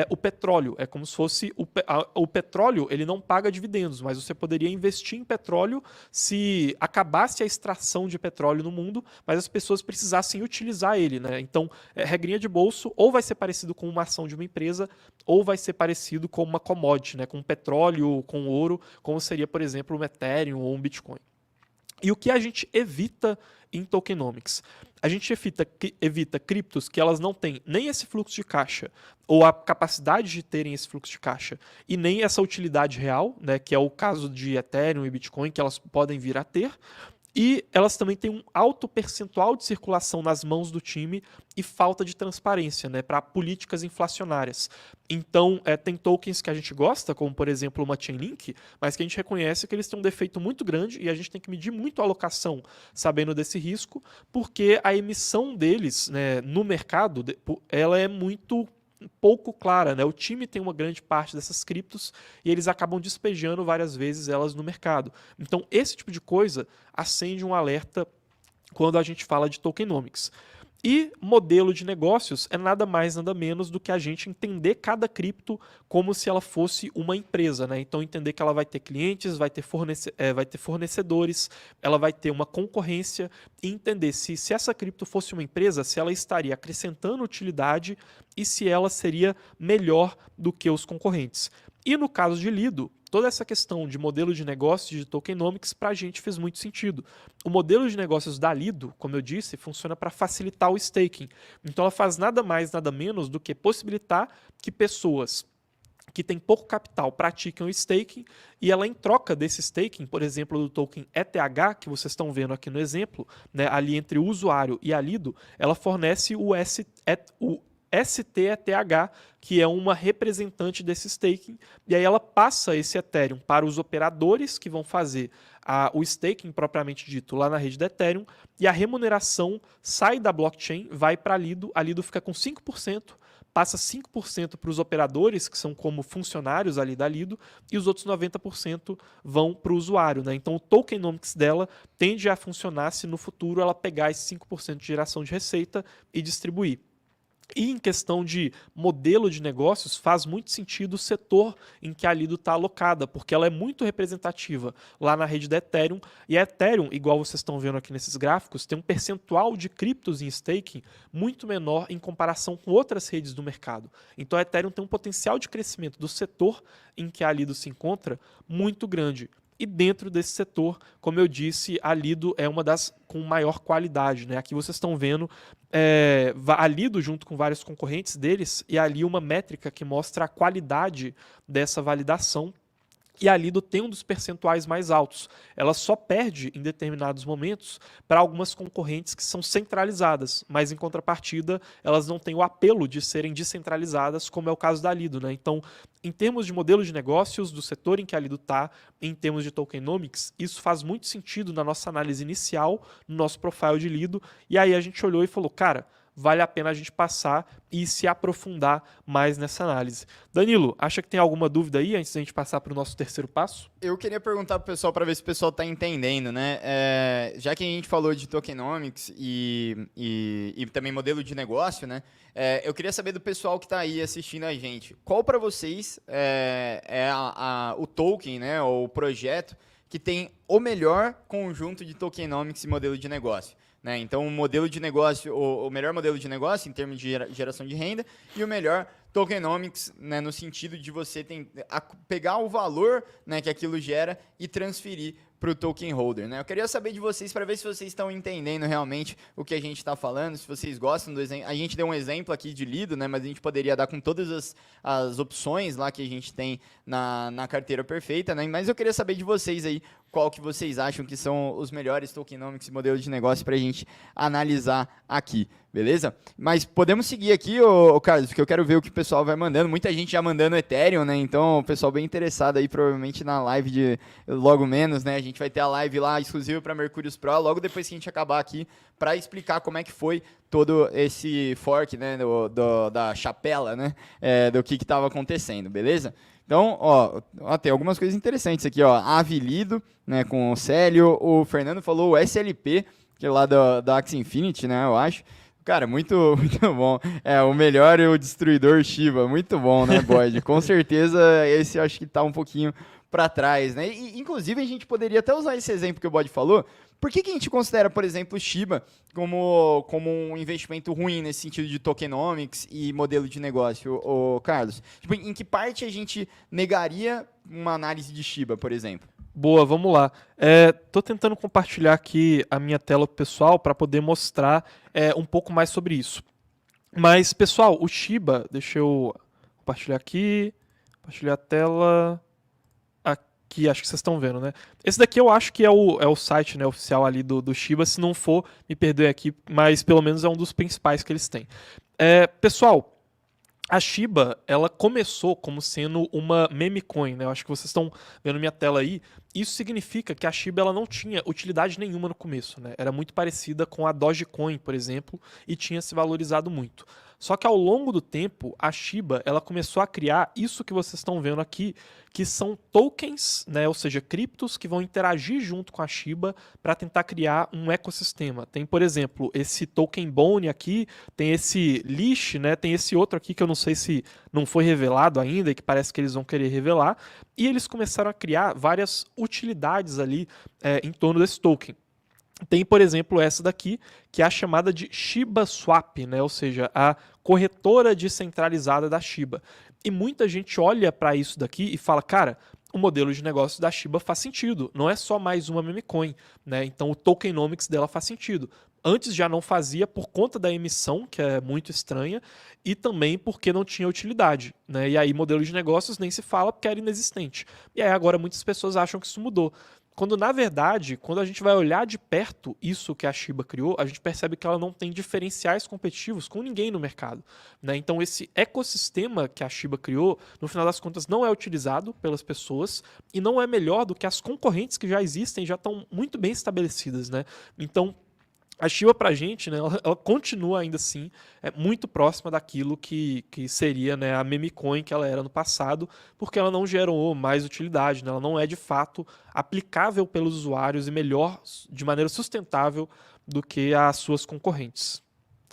o petróleo, é como se fosse o petróleo, ele não paga dividendos, mas você poderia investir em petróleo se acabasse a extração de petróleo no mundo, mas as pessoas precisassem utilizar ele, né? Então, regrinha de bolso, ou vai ser parecido com uma ação de uma empresa, ou vai ser parecido com uma commodity, né? Com petróleo, com ouro, como seria, por exemplo, um Ethereum ou um Bitcoin. E o que a gente evita em tokenomics? A gente evita criptos que elas não têm nem esse fluxo de caixa, ou a capacidade de terem esse fluxo de caixa, e nem essa utilidade real, né, que é o caso de Ethereum e Bitcoin, que elas podem vir a ter. E elas também têm um alto percentual de circulação nas mãos do time e falta de transparência, né, para políticas inflacionárias. Então, tem tokens que a gente gosta, como por exemplo uma Chainlink, mas que a gente reconhece que eles têm um defeito muito grande e a gente tem que medir muito a alocação sabendo desse risco, porque a emissão deles, né, no mercado ela é muito pouco clara, né? O time tem uma grande parte dessas criptos e eles acabam despejando várias vezes elas no mercado. Então, esse tipo de coisa acende um alerta quando a gente fala de tokenomics. E modelo de negócios é nada mais, nada menos do que a gente entender cada cripto como se ela fosse uma empresa, né? Então, entender que ela vai ter clientes, vai ter fornecedores, ela vai ter uma concorrência e entender se essa cripto fosse uma empresa, se ela estaria acrescentando utilidade e se ela seria melhor do que os concorrentes. E no caso de Lido, toda essa questão de modelo de negócios de tokenomics para a gente fez muito sentido. O modelo de negócios da Lido, como eu disse, funciona para facilitar o staking. Então ela faz nada mais, nada menos do que possibilitar que pessoas que têm pouco capital pratiquem o staking e ela, em troca desse staking, por exemplo, do token ETH, que vocês estão vendo aqui no exemplo, né, ali entre o usuário e a Lido, ela fornece o STETH, que é uma representante desse staking, e aí ela passa esse Ethereum para os operadores que vão fazer o staking propriamente dito lá na rede da Ethereum, e a remuneração sai da blockchain, vai para a Lido fica com 5%, passa 5% para os operadores, que são como funcionários ali da Lido, e os outros 90% vão para o usuário, né? Então o tokenomics dela tende a funcionar se no futuro ela pegar esse 5% de geração de receita e distribuir. E em questão de modelo de negócios, faz muito sentido o setor em que a Lido está alocada, porque ela é muito representativa lá na rede da Ethereum, e a Ethereum, igual vocês estão vendo aqui nesses gráficos, tem um percentual de criptos em staking muito menor em comparação com outras redes do mercado. Então a Ethereum tem um potencial de crescimento do setor em que a Lido se encontra muito grande. E dentro desse setor, como eu disse, a Lido é uma das com maior qualidade, né? Aqui vocês estão vendo a Lido junto com vários concorrentes deles e ali uma métrica que mostra a qualidade dessa validação. E a Lido tem um dos percentuais mais altos. Ela só perde em determinados momentos para algumas concorrentes que são centralizadas, mas em contrapartida elas não têm o apelo de serem descentralizadas, como é o caso da Lido, né? Então, em termos de modelo de negócios, do setor em que a Lido está, em termos de tokenomics, isso faz muito sentido na nossa análise inicial, no nosso profile de Lido, e aí a gente olhou e falou, cara, vale a pena a gente passar e se aprofundar mais nessa análise. Danilo, acha que tem alguma dúvida aí antes da gente passar para o nosso terceiro passo? Eu queria perguntar pro pessoal para ver se o pessoal está entendendo, né? Já que a gente falou de tokenomics e também modelo de negócio, né? Eu queria saber do pessoal que está aí assistindo a gente. Qual para vocês o token, né? Ou o projeto que tem o melhor conjunto de tokenomics e modelo de negócio? Né? Então, o modelo de negócio, o melhor modelo de negócio em termos de geração de renda e o melhor tokenomics, né, no sentido de você pegar o valor, né, que aquilo gera e transferir para o token holder. Né? Eu queria saber de vocês para ver se vocês estão entendendo realmente o que a gente está falando, se vocês gostam do exemplo. A gente deu um exemplo aqui de Lido, né, mas a gente poderia dar com todas as opções lá que a gente tem na carteira perfeita. Né? Mas eu queria saber de vocês aí qual que vocês acham que são os melhores tokenomics e modelos de negócio para a gente analisar aqui, beleza? Mas podemos seguir aqui, Carlos, porque eu quero ver o que o pessoal vai mandando. Muita gente já mandando Ethereum, né? Então, o pessoal bem interessado aí, provavelmente na live de logo menos, né? A gente vai ter a live lá exclusiva para Mercúrios Pro, logo depois que a gente acabar aqui, para explicar como é que foi todo esse fork, né? Da chapela, né? Do que estava acontecendo, beleza? Então, tem algumas coisas interessantes aqui, ó. Avilido, né, com o Célio. O Fernando falou o SLP, que é lá da Axie Infinity, né, eu acho. Cara, muito, muito bom. O melhor é o Destruidor Shiba. Muito bom, né, Boyd? Com certeza, esse eu acho que tá um pouquinho para trás, né? E, inclusive, a gente poderia até usar esse exemplo que o Boyd falou. Por que a gente considera, por exemplo, o Shiba como um investimento ruim nesse sentido de tokenomics e modelo de negócio, Carlos? Tipo, em que parte a gente negaria uma análise de Shiba, por exemplo? Boa, vamos lá. Tô tentando compartilhar aqui a minha tela pessoal para poder mostrar um pouco mais sobre isso. Mas, pessoal, o Shiba, deixa eu compartilhar aqui, compartilhar a tela... que acho que vocês estão vendo, né? Esse daqui eu acho que é o site, né, oficial ali do Shiba. Se não for, me perdoe aqui, mas pelo menos é um dos principais que eles têm. Pessoal, a Shiba, ela começou como sendo uma meme coin, né? Eu acho que vocês estão vendo minha tela aí. Isso significa que a Shiba ela não tinha utilidade nenhuma no começo, né? Era muito parecida com a Dogecoin, por exemplo, e tinha se valorizado muito. Só que ao longo do tempo, a Shiba ela começou a criar isso que vocês estão vendo aqui, que são tokens, né, ou seja, criptos que vão interagir junto com a Shiba para tentar criar um ecossistema. Tem, por exemplo, esse token Bone aqui, tem esse Leash, né, tem esse outro aqui que eu não sei se não foi revelado ainda e que parece que eles vão querer revelar. E eles começaram a criar várias utilidades ali em torno desse token. Tem, por exemplo, essa daqui, que é a chamada de Shiba Swap, né? Ou seja, a corretora descentralizada da Shiba. E muita gente olha para isso daqui e fala, cara, o modelo de negócio da Shiba faz sentido, não é só mais uma meme coin, né? Então o tokenomics dela faz sentido. Antes já não fazia por conta da emissão, que é muito estranha, e também porque não tinha utilidade, né? E aí modelo de negócios nem se fala porque era inexistente. E aí agora muitas pessoas acham que isso mudou. Quando, na verdade, quando a gente vai olhar de perto isso que a Shiba criou, a gente percebe que ela não tem diferenciais competitivos com ninguém no mercado, né? Então, esse ecossistema que a Shiba criou, no final das contas, não é utilizado pelas pessoas e não é melhor do que as concorrentes que já existem, já estão muito bem estabelecidas, né? Então, a Shiba pra gente, né, ela continua ainda assim muito próxima daquilo que seria, né, a meme coin que ela era no passado, porque ela não gerou mais utilidade, né, ela não é de fato aplicável pelos usuários e melhor, de maneira sustentável do que as suas concorrentes,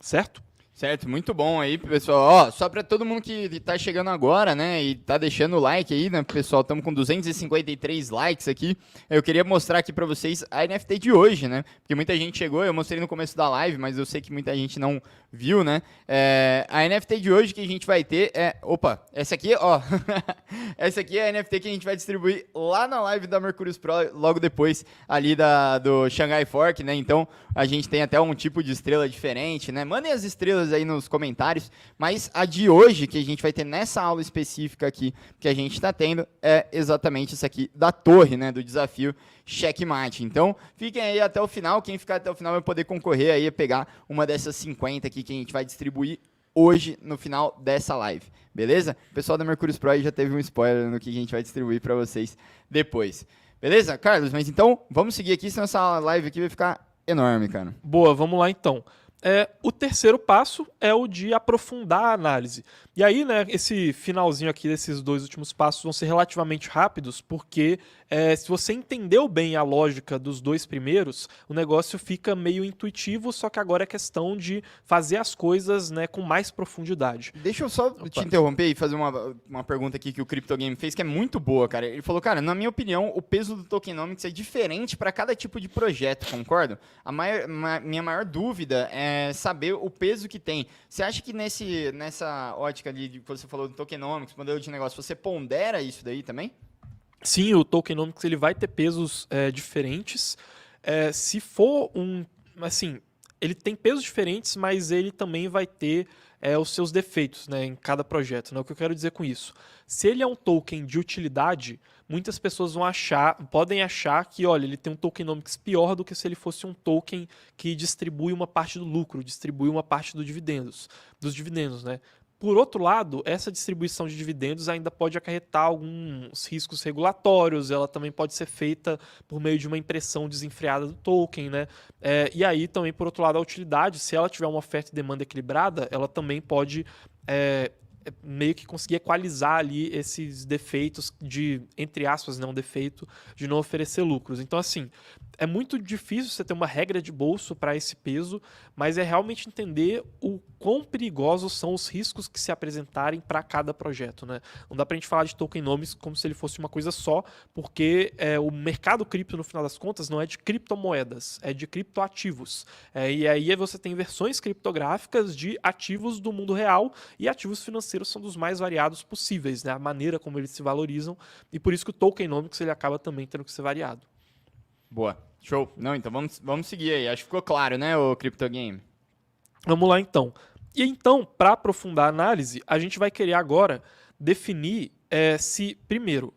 certo? Certo, muito bom aí, pessoal. Ó, só para todo mundo que tá chegando agora, né, e tá deixando o like aí, né, pessoal, estamos com 253 likes aqui. Eu queria mostrar aqui para vocês a NFT de hoje, né, porque muita gente chegou, eu mostrei no começo da live, mas eu sei que muita gente não viu, né. A NFT de hoje que a gente vai ter opa, essa aqui, ó, essa aqui é a NFT que a gente vai distribuir lá na live da Mercúrios Pro, logo depois ali do Shanghai Fork, né, então a gente tem até um tipo de estrela diferente, né, mandem as estrelas todas aí nos comentários, mas a de hoje, que a gente vai ter nessa aula específica aqui, que a gente está tendo, é exatamente essa aqui, da torre, né, do desafio Checkmate. Então, fiquem aí até o final, quem ficar até o final vai poder concorrer aí a pegar uma dessas 50 aqui que a gente vai distribuir hoje, no final dessa live, beleza? O pessoal da Mercúrios Pro aí já teve um spoiler no que a gente vai distribuir para vocês depois. Beleza, Carlos? Mas então, vamos seguir aqui, senão essa live aqui vai ficar enorme, cara. Boa, vamos lá então. O terceiro passo é o de aprofundar a análise. E aí, né, esse finalzinho aqui desses dois últimos passos vão ser relativamente rápidos, porque se você entendeu bem a lógica dos dois primeiros, o negócio fica meio intuitivo, só que agora é questão de fazer as coisas, né, com mais profundidade. Deixa eu só te interromper e fazer uma pergunta aqui que o CryptoGame fez, que é muito boa, cara. Ele falou, cara, na minha opinião, o peso do tokenomics é diferente para cada tipo de projeto, concordo? Minha maior dúvida é saber o peso que tem. Você acha que nessa ótica ali que você falou do tokenomics, modelo de negócio, você pondera isso daí também? Sim, o tokenomics ele vai ter pesos diferentes. Se for assim, ele tem pesos diferentes, mas ele também vai ter os seus defeitos, né, em cada projeto. Né? O que eu quero dizer com isso? Se ele é um token de utilidade, muitas pessoas podem achar que, olha, ele tem um tokenomics pior do que se ele fosse um token que distribui uma parte do lucro, distribui uma parte dos dividendos, né? Por outro lado, essa distribuição de dividendos ainda pode acarretar alguns riscos regulatórios, ela também pode ser feita por meio de uma impressão desenfreada do token, né? E aí também, por outro lado, a utilidade, se ela tiver uma oferta e demanda equilibrada, ela também pode meio que conseguir equalizar ali esses defeitos de, entre aspas, não defeito, de não oferecer lucros. Então, assim, é muito difícil você ter uma regra de bolso para esse peso, mas é realmente entender o quão perigosos são os riscos que se apresentarem para cada projeto, né? Não dá para a gente falar de tokenomics como se ele fosse uma coisa só, porque o mercado cripto, no final das contas, não é de criptomoedas, é de criptoativos. E aí você tem versões criptográficas de ativos do mundo real, e ativos financeiros são dos mais variados possíveis, né? A maneira como eles se valorizam, e por isso que o tokenomics ele acaba também tendo que ser variado. Boa, show. Não, então vamos seguir aí. Acho que ficou claro, né, o CryptoGame? Vamos lá, então. E então, para aprofundar a análise, a gente vai querer agora definir primeiro,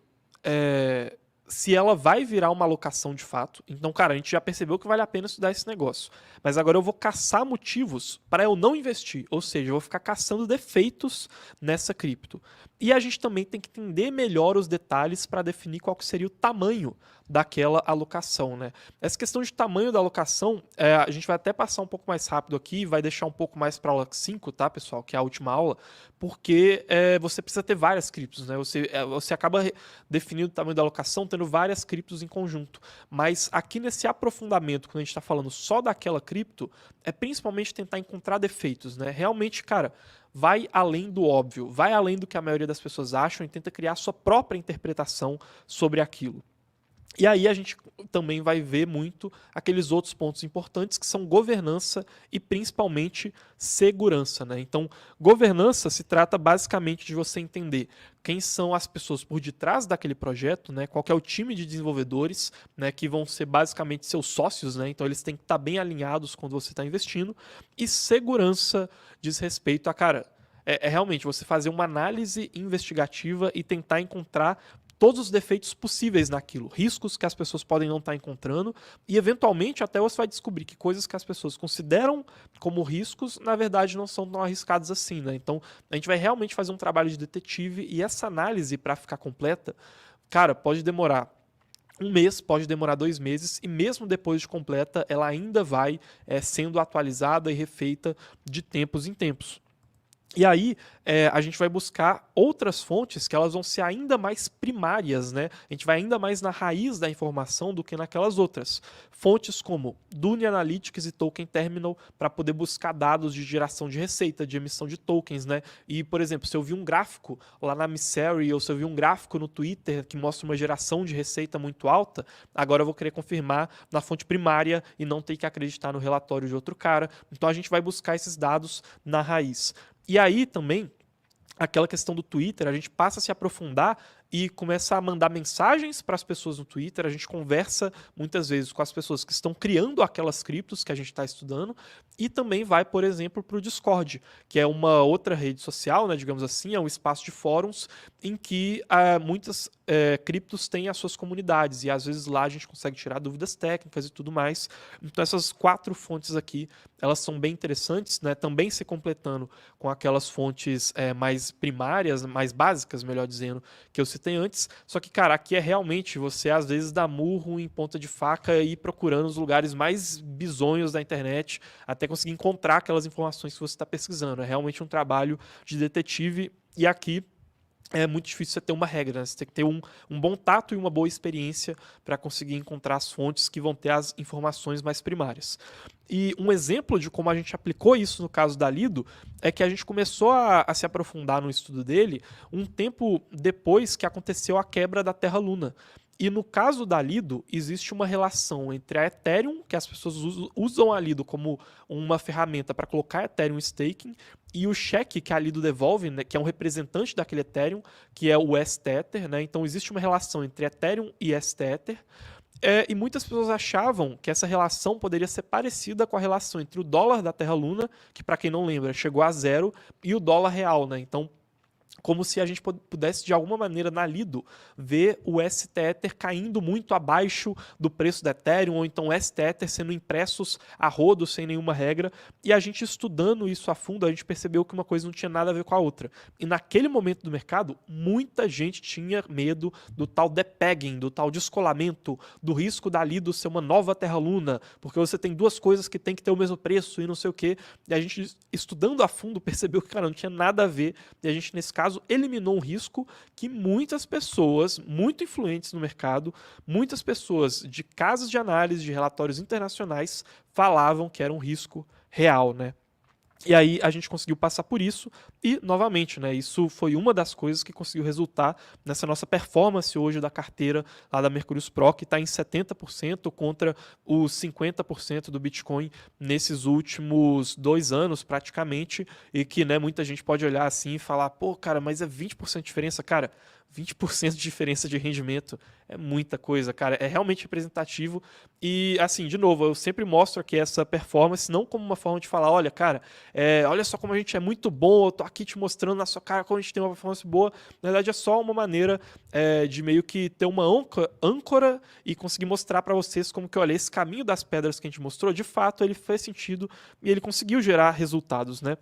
se ela vai virar uma alocação de fato. Então, cara, a gente já percebeu que vale a pena estudar esse negócio. Mas agora eu vou caçar motivos para eu não investir. Ou seja, eu vou ficar caçando defeitos nessa cripto. E a gente também tem que entender melhor os detalhes para definir qual que seria o tamanho daquela alocação, né? Essa questão de tamanho da alocação, a gente vai até passar um pouco mais rápido aqui, vai deixar um pouco mais para a aula 5, tá, pessoal? Que é a última aula, porque você precisa ter várias criptos, né? Você acaba definindo o tamanho da alocação tendo várias criptos em conjunto. Mas aqui nesse aprofundamento, quando a gente está falando só daquela cripto, é principalmente tentar encontrar defeitos, né? Realmente, cara, vai além do óbvio, vai além do que a maioria das pessoas acham e tenta criar a sua própria interpretação sobre aquilo. E aí a gente também vai ver muito aqueles outros pontos importantes que são governança e principalmente segurança, né? Então, governança se trata basicamente de você entender quem são as pessoas por detrás daquele projeto, né? Qual que é o time de desenvolvedores, né? Que vão ser basicamente seus sócios, né? Então eles têm que estar bem alinhados quando você está investindo. E segurança diz respeito a, cara, realmente você fazer uma análise investigativa e tentar encontrar todos os defeitos possíveis naquilo, riscos que as pessoas podem não estar encontrando e, eventualmente, até você vai descobrir que coisas que as pessoas consideram como riscos, na verdade, não são tão arriscadas assim, né? Então, a gente vai realmente fazer um trabalho de detetive e essa análise, para ficar completa, cara, pode demorar 1 mês, pode demorar 2 meses e mesmo depois de completa, ela ainda vai sendo atualizada e refeita de tempos em tempos. E aí, a gente vai buscar outras fontes que elas vão ser ainda mais primárias, né? A gente vai ainda mais na raiz da informação do que naquelas outras. Fontes como Dune Analytics e Token Terminal para poder buscar dados de geração de receita, de emissão de tokens, né? E, por exemplo, se eu vi um gráfico lá na Missary ou se eu vi um gráfico no Twitter que mostra uma geração de receita muito alta, agora eu vou querer confirmar na fonte primária e não ter que acreditar no relatório de outro cara. Então, a gente vai buscar esses dados na raiz. E aí também, aquela questão do Twitter, a gente passa a se aprofundar e começa a mandar mensagens para as pessoas no Twitter. A gente conversa muitas vezes com as pessoas que estão criando aquelas criptos que a gente está estudando, e também vai, por exemplo, para o Discord, que é uma outra rede social, né, digamos assim, é um espaço de fóruns em que muitas criptos têm as suas comunidades, e às vezes lá a gente consegue tirar dúvidas técnicas e tudo mais. Então essas 4 fontes aqui, elas são bem interessantes, né, também se completando com aquelas fontes mais primárias, mais básicas, melhor dizendo, que eu citei antes. Só que, cara, aqui é realmente você às vezes dar murro em ponta de faca e ir procurando os lugares mais bizonhos da internet até conseguir encontrar aquelas informações que você está pesquisando. É realmente um trabalho de detetive, e aqui é muito difícil você ter uma regra, né? Você tem que ter um bom tato e uma boa experiência para conseguir encontrar as fontes que vão ter as informações mais primárias. E um exemplo de como a gente aplicou isso no caso da Lido é que a gente começou a se aprofundar no estudo dele um tempo depois que aconteceu a quebra da Terra Luna. E no caso da Lido, existe uma relação entre a Ethereum, que as pessoas usam a Lido como uma ferramenta para colocar Ethereum staking, e o cheque que a Lido devolve, né, que é um representante daquele Ethereum, que é o sTether, né? Então existe uma relação entre Ethereum e sTether. E muitas pessoas achavam que essa relação poderia ser parecida com a relação entre o dólar da Terra Luna, que para quem não lembra, chegou a 0, e o dólar real, né? Então, como se a gente pudesse, de alguma maneira, na Lido, ver o sTether caindo muito abaixo do preço da Ethereum, ou então o sTether sendo impressos a rodo, sem nenhuma regra. E a gente estudando isso a fundo, a gente percebeu que uma coisa não tinha nada a ver com a outra. E naquele momento do mercado, muita gente tinha medo do tal depegging, do tal descolamento, do risco da Lido ser uma nova Terra Luna, porque você tem 2 coisas que tem que ter o mesmo preço e não sei o quê. E a gente, estudando a fundo, percebeu que, cara, não tinha nada a ver. E a gente, nesse caso, eliminou um risco que muitas pessoas, muito influentes no mercado, muitas pessoas de casas de análise, de relatórios internacionais, falavam que era um risco real, né? E aí a gente conseguiu passar por isso e, novamente, né, isso foi uma das coisas que conseguiu resultar nessa nossa performance hoje da carteira lá da Mercurius Pro, que está em 70% contra os 50% do Bitcoin nesses últimos 2 anos, praticamente, e que, né, muita gente pode olhar assim e falar, pô, cara, mas é 20% de diferença. Cara, 20% de diferença de rendimento é muita coisa, cara. É realmente representativo. E, assim, de novo, eu sempre mostro aqui essa performance, não como uma forma de falar, olha, cara, olha só como a gente é muito bom, eu tô aqui te mostrando na sua cara como a gente tem uma performance boa. Na verdade, é só uma maneira de meio que ter uma âncora e conseguir mostrar para vocês como que, olha, esse caminho das pedras que a gente mostrou, de fato, ele fez sentido e ele conseguiu gerar resultados, né?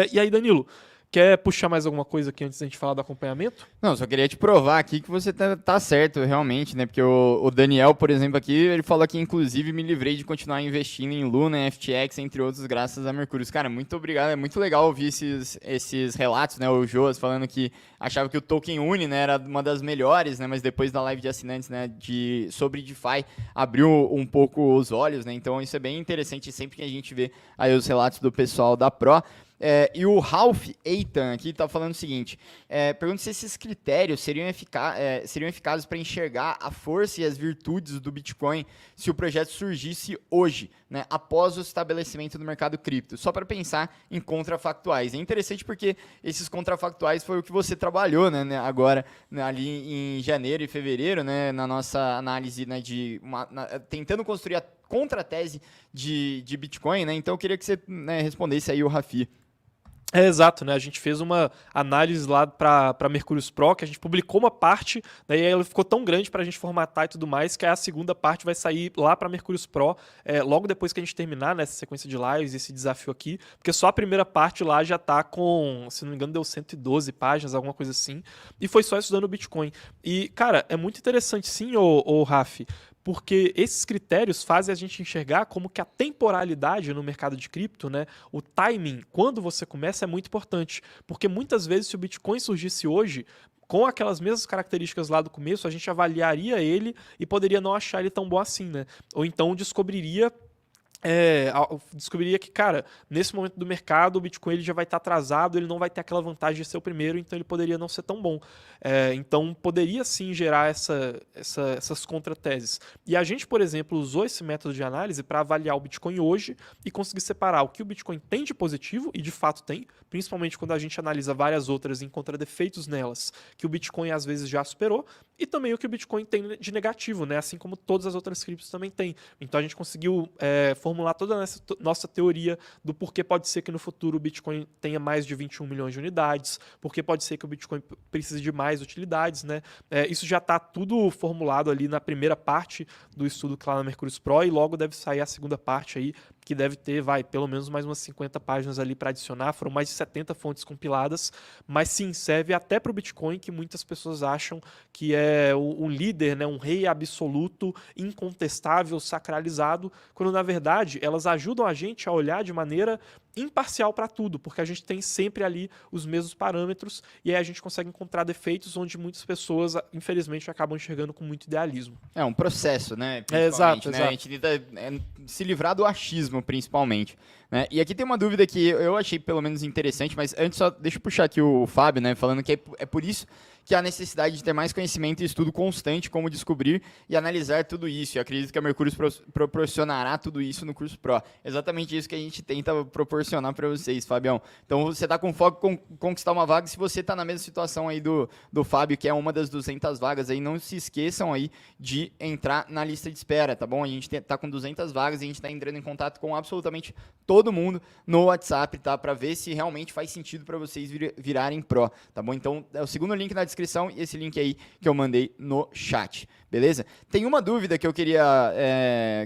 E aí, Danilo, quer puxar mais alguma coisa aqui antes da gente falar do acompanhamento? Não, só queria te provar aqui que você tá certo, realmente, né? Porque o Daniel, por exemplo, aqui, ele falou que, inclusive, me livrei de continuar investindo em Luna, FTX, entre outros, graças a Mercurius. Cara, muito obrigado. É muito legal ouvir esses relatos, né? O Joas falando que achava que o Token Uni, né, era uma das melhores, né? Mas depois da live de assinantes, né, sobre DeFi, abriu um pouco os olhos, né? Então, isso é bem interessante sempre que a gente vê aí os relatos do pessoal da Pro. E o Ralph Eitan aqui está falando o seguinte, pergunta se esses critérios seriam eficazes para enxergar a força e as virtudes do Bitcoin se o projeto surgisse hoje, né, após o estabelecimento do mercado cripto, só para pensar em contrafactuais. É interessante porque esses contrafactuais foi o que você trabalhou, né, agora, né, ali em janeiro e fevereiro, né, na nossa análise, né, tentando construir a contratese de Bitcoin, né? Então eu queria que você, né, respondesse aí o Rafi. Exato, né? A gente fez uma análise lá para Mercurius Pro, que a gente publicou uma parte, né, e ela ficou tão grande para a gente formatar e tudo mais, que a segunda parte vai sair lá para Mercurius Pro, logo depois que a gente terminar nessa sequência de lives, esse desafio aqui, porque só a primeira parte lá já tá com, se não me engano, deu 112 páginas, alguma coisa assim, e foi só estudando o Bitcoin. E, cara, é muito interessante sim, ô Rafi, porque esses critérios fazem a gente enxergar como que a temporalidade no mercado de cripto, né, o timing, quando você começa, é muito importante. Porque muitas vezes, se o Bitcoin surgisse hoje, com aquelas mesmas características lá do começo, a gente avaliaria ele e poderia não achar ele tão bom assim, né? Ou então descobriria eu descobriria que, cara, nesse momento do mercado, o Bitcoin ele já vai estar atrasado, ele não vai ter aquela vantagem de ser o primeiro, então ele poderia não ser tão bom. Então, poderia sim gerar essas contrateses. E a gente, por exemplo, usou esse método de análise para avaliar o Bitcoin hoje e conseguir separar o que o Bitcoin tem de positivo, e de fato tem, principalmente quando a gente analisa várias outras e encontra defeitos nelas, que o Bitcoin às vezes já superou, e também o que o Bitcoin tem de negativo, né? Assim como todas as outras criptos também têm. Então, a gente conseguiu formular toda a nossa teoria do porquê pode ser que no futuro o Bitcoin tenha mais de 21 milhões de unidades, porque pode ser que o Bitcoin precise de mais utilidades, né? Isso já está tudo formulado ali na primeira parte do estudo que lá na Mercúrios Pro, e logo deve sair a segunda parte aí, que deve ter, pelo menos mais umas 50 páginas ali para adicionar. Foram mais de 70 fontes compiladas, mas sim, serve até para o Bitcoin, que muitas pessoas acham que é um líder, né, um rei absoluto, incontestável, sacralizado, quando na verdade elas ajudam a gente a olhar de maneira imparcial para tudo, porque a gente tem sempre ali os mesmos parâmetros, e aí a gente consegue encontrar defeitos onde muitas pessoas, infelizmente, acabam enxergando com muito idealismo. É um processo, né? Exato. A gente tenta se livrar do achismo, principalmente. Né? E aqui tem uma dúvida que eu achei pelo menos interessante, mas antes só deixa eu puxar aqui o Fábio, né? Falando que é por isso que há necessidade de ter mais conhecimento e estudo constante, como descobrir e analisar tudo isso. E acredito que a Mercúrios proporcionará tudo isso no curso Pro. Exatamente isso que a gente tenta proporcionar para vocês, Fabião. Então, você está com foco em conquistar uma vaga. Se você está na mesma situação aí do Fábio, que é uma das 200 vagas, aí não se esqueçam aí de entrar na lista de espera, tá bom? A gente está com 200 vagas e a gente está entrando em contato com absolutamente todo mundo no WhatsApp, tá? Para ver se realmente faz sentido para vocês virarem Pro, tá bom? Então, é o segundo link na descrição e esse link aí que eu mandei no chat, beleza? Tem uma dúvida que eu queria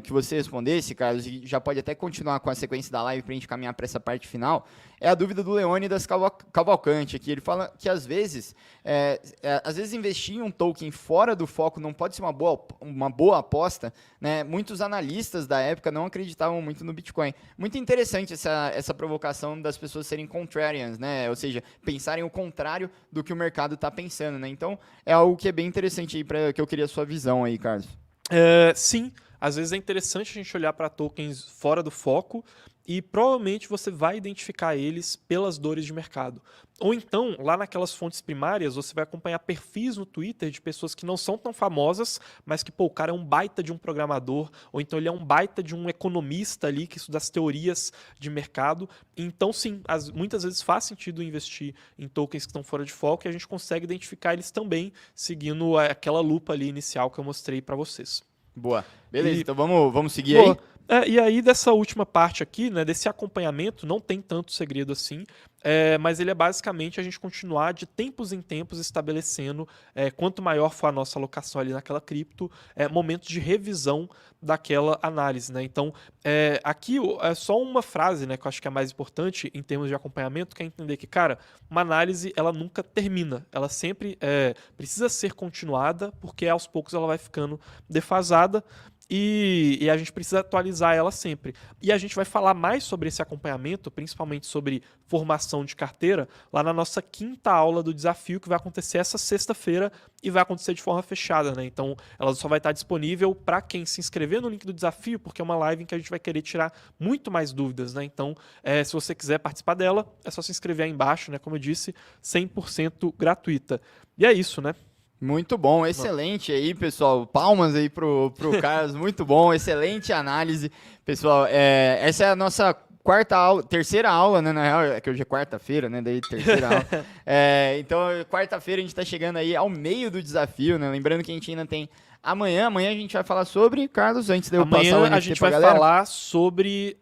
que você respondesse, Carlos, e já pode até continuar com a sequência da live para a gente caminhar para essa parte final. É a dúvida do Leônidas Cavalcante aqui. Ele fala que às vezes investir em um token fora do foco não pode ser uma boa aposta, né? Muitos analistas da época não acreditavam muito no Bitcoin. Muito interessante essa provocação das pessoas serem contrarians, né? Ou seja, pensarem o contrário do que o mercado está pensando, né? Então, é algo que é bem interessante aí que eu queria a sua visão aí, Carlos. Sim, às vezes é interessante a gente olhar para tokens fora do foco, e provavelmente você vai identificar eles pelas dores de mercado. Ou então, lá naquelas fontes primárias, você vai acompanhar perfis no Twitter de pessoas que não são tão famosas, mas que, o cara é um baita de um programador, ou então ele é um baita de um economista ali, que estuda as teorias de mercado. Então, sim, muitas vezes faz sentido investir em tokens que estão fora de foco, e a gente consegue identificar eles também, seguindo aquela lupa ali inicial que eu mostrei para vocês. Boa. Beleza, então vamos seguir aí? E aí, dessa última parte aqui, né, desse acompanhamento, não tem tanto segredo assim, mas ele é basicamente a gente continuar de tempos em tempos estabelecendo, quanto maior for a nossa alocação ali naquela cripto, momentos de revisão daquela análise, né? Então, aqui é só uma frase, né, que eu acho que é mais importante em termos de acompanhamento, que é entender que, cara, uma análise ela nunca termina, ela sempre precisa ser continuada, porque aos poucos ela vai ficando defasada, e a gente precisa atualizar ela sempre. E a gente vai falar mais sobre esse acompanhamento, principalmente sobre formação de carteira, lá na nossa 5ª aula do desafio, que vai acontecer essa sexta-feira e vai acontecer de forma fechada, né? Então, ela só vai estar disponível para quem se inscrever no link do desafio, porque é uma live em que a gente vai querer tirar muito mais dúvidas, né? Então, se você quiser participar dela, é só se inscrever aí embaixo, né? Como eu disse, 100% gratuita. E é isso, né? Muito bom, excelente aí, pessoal. Palmas aí pro Carlos, muito bom, excelente análise. Pessoal, essa é a nossa terceira aula, né? Na real, é que hoje é quarta-feira, né? Daí terceira aula. Então, quarta-feira a gente tá chegando aí ao meio do desafio, né? Lembrando que a gente ainda tem amanhã a gente vai falar sobre, Carlos, antes de eu passar o NFT amanhã a gente vai falar sobre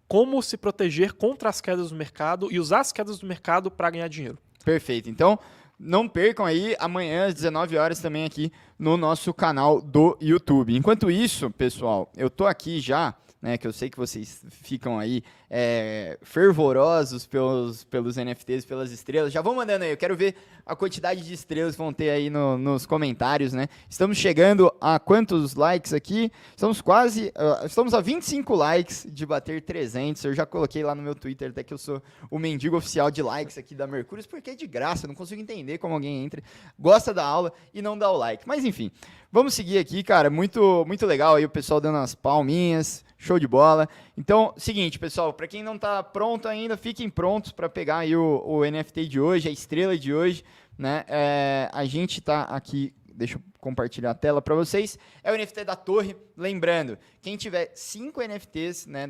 como se proteger contra as quedas do mercado e usar as quedas do mercado para ganhar dinheiro. Perfeito. Então, não percam aí, amanhã às 19 horas também aqui no nosso canal do YouTube. Enquanto isso, pessoal, eu tô aqui já, né, que eu sei que vocês ficam aí fervorosos pelos NFTs, pelas estrelas. Já vão mandando aí, eu quero ver a quantidade de estrelas que vão ter aí nos comentários, né? Estamos chegando a quantos likes aqui? Estamos a 25 likes de bater 300. Eu já coloquei lá no meu Twitter até que eu sou o mendigo oficial de likes aqui da Mercúrios, porque é de graça, eu não consigo entender como alguém entra, gosta da aula e não dá o like. Mas enfim, vamos seguir aqui, cara, muito, muito legal aí o pessoal dando as palminhas. Show de bola. Então, seguinte, pessoal, para quem não está pronto ainda, fiquem prontos para pegar aí o NFT de hoje, a estrela de hoje, né? A gente está aqui, deixa eu compartilhar a tela para vocês. É o NFT da torre. Lembrando, quem tiver 5 NFTs, né,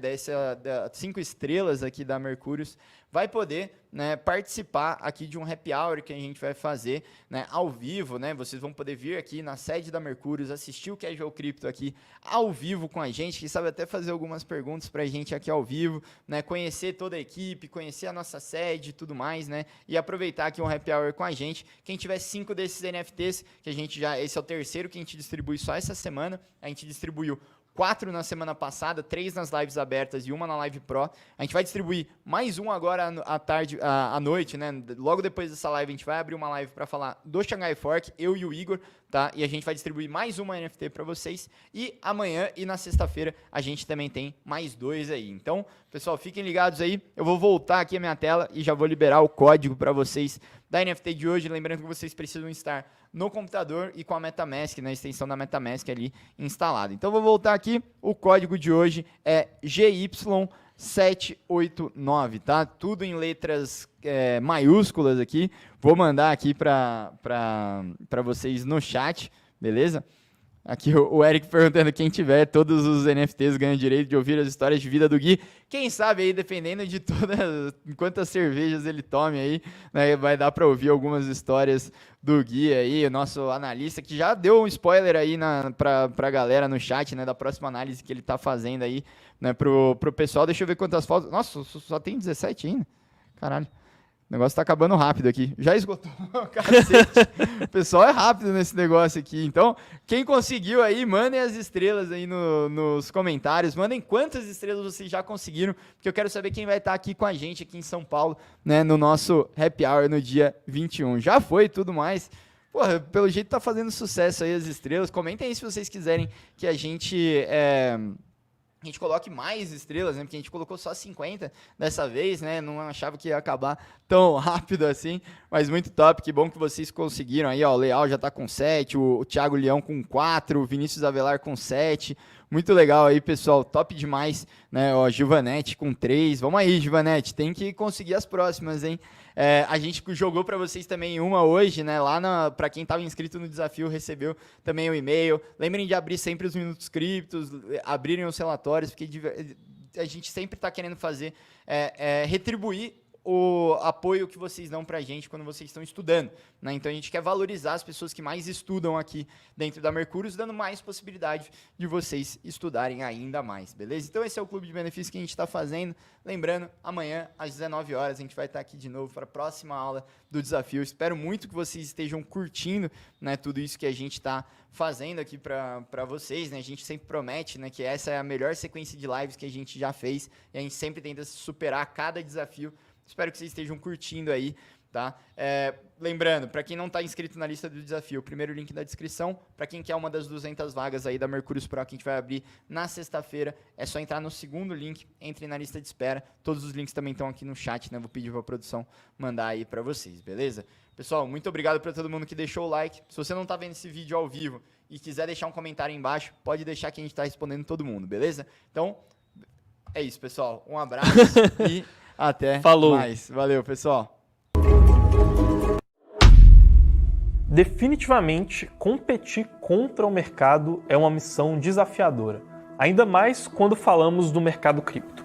5 estrelas aqui da Mercúrios, vai poder, né, participar aqui de um happy hour que a gente vai fazer, né, ao vivo, né? Vocês vão poder vir aqui na sede da Mercúrios, assistir o Casual Crypto aqui ao vivo com a gente, que sabe até fazer algumas perguntas para a gente aqui ao vivo, né? Conhecer toda a equipe, conhecer a nossa sede e tudo mais, né? E aproveitar aqui um happy hour com a gente. Quem tiver 5 desses NFTs, que a gente já, esse é o terceiro que a gente distribui só essa semana, a gente distribuiu 4 na semana passada, 3 nas lives abertas e 1 na Live Pro. A gente vai distribuir mais um agora à tarde, à noite, né? Logo depois dessa live, a gente vai abrir uma live para falar do Shanghai Fork, eu e o Igor, tá? E a gente vai distribuir mais uma NFT para vocês. E amanhã e na sexta-feira a gente também tem mais 2 aí. Então, pessoal, fiquem ligados aí. Eu vou voltar aqui a minha tela e já vou liberar o código para vocês da NFT de hoje. Lembrando que vocês precisam estar no computador e com a MetaMask, na extensão da MetaMask ali instalada. Então, vou voltar aqui. O código de hoje é GY789, tá? Tudo em letras maiúsculas aqui. Vou mandar aqui para vocês no chat, beleza? Aqui o Eric perguntando, quem tiver todos os NFTs ganham direito de ouvir as histórias de vida do Gui. Quem sabe aí, dependendo de quantas cervejas ele tome aí, né, vai dar para ouvir algumas histórias do Gui aí, o nosso analista, que já deu um spoiler aí pra galera no chat, né, da próxima análise que ele tá fazendo aí, né, pro pessoal. Deixa eu ver quantas faltam. Nossa, só tem 17 ainda. Caralho. O negócio tá acabando rápido aqui. Já esgotou. Cacete. O pessoal é rápido nesse negócio aqui. Então, quem conseguiu aí, mandem as estrelas aí nos comentários. Mandem quantas estrelas vocês já conseguiram, porque eu quero saber quem vai estar aqui com a gente aqui em São Paulo, né, no nosso happy hour no dia 21. Já foi e tudo mais. Porra, pelo jeito tá fazendo sucesso aí as estrelas. Comentem aí se vocês quiserem que a gente coloque mais estrelas, né? Porque a gente colocou só 50 dessa vez, né? Não achava que ia acabar tão rápido assim, mas muito top. Que bom que vocês conseguiram aí, ó. O Leal já tá com 7, o Thiago Leão com 4, o Vinícius Avelar com 7. Muito legal aí, pessoal. Top demais, né? Ó, Givanete com 3. Vamos aí, Givanete. Tem que conseguir as próximas, hein? A gente jogou para vocês também uma hoje, né? Lá para quem estava inscrito no desafio, recebeu também o e-mail. Lembrem de abrir sempre os minutos criptos, abrirem os relatórios, porque a gente sempre está querendo fazer, retribuir o apoio que vocês dão pra gente quando vocês estão estudando, né? Então a gente quer valorizar as pessoas que mais estudam aqui dentro da Mercúrios, dando mais possibilidade de vocês estudarem ainda mais, beleza? Então esse é o clube de benefícios que a gente está fazendo. Lembrando, amanhã às 19 horas a gente vai estar aqui de novo para a próxima aula do desafio. Espero muito que vocês estejam curtindo, né, tudo isso que a gente está fazendo aqui para vocês, né? A gente sempre promete, né, que essa é a melhor sequência de lives que a gente já fez e a gente sempre tenta superar cada desafio. Espero que vocês estejam curtindo aí, tá? Lembrando, para quem não está inscrito na lista do desafio, o primeiro link da descrição. Para quem quer uma das 200 vagas aí da Mercúrios Pro que a gente vai abrir na sexta-feira, é só entrar no segundo link, entre na lista de espera. Todos os links também estão aqui no chat, né? Vou pedir para a produção mandar aí para vocês, beleza? Pessoal, muito obrigado para todo mundo que deixou o like. Se você não está vendo esse vídeo ao vivo e quiser deixar um comentário aí embaixo, pode deixar que a gente está respondendo todo mundo, beleza? Então, é isso, pessoal. Um abraço e até mais. Valeu, pessoal. Definitivamente, competir contra o mercado é uma missão desafiadora, ainda mais quando falamos do mercado cripto.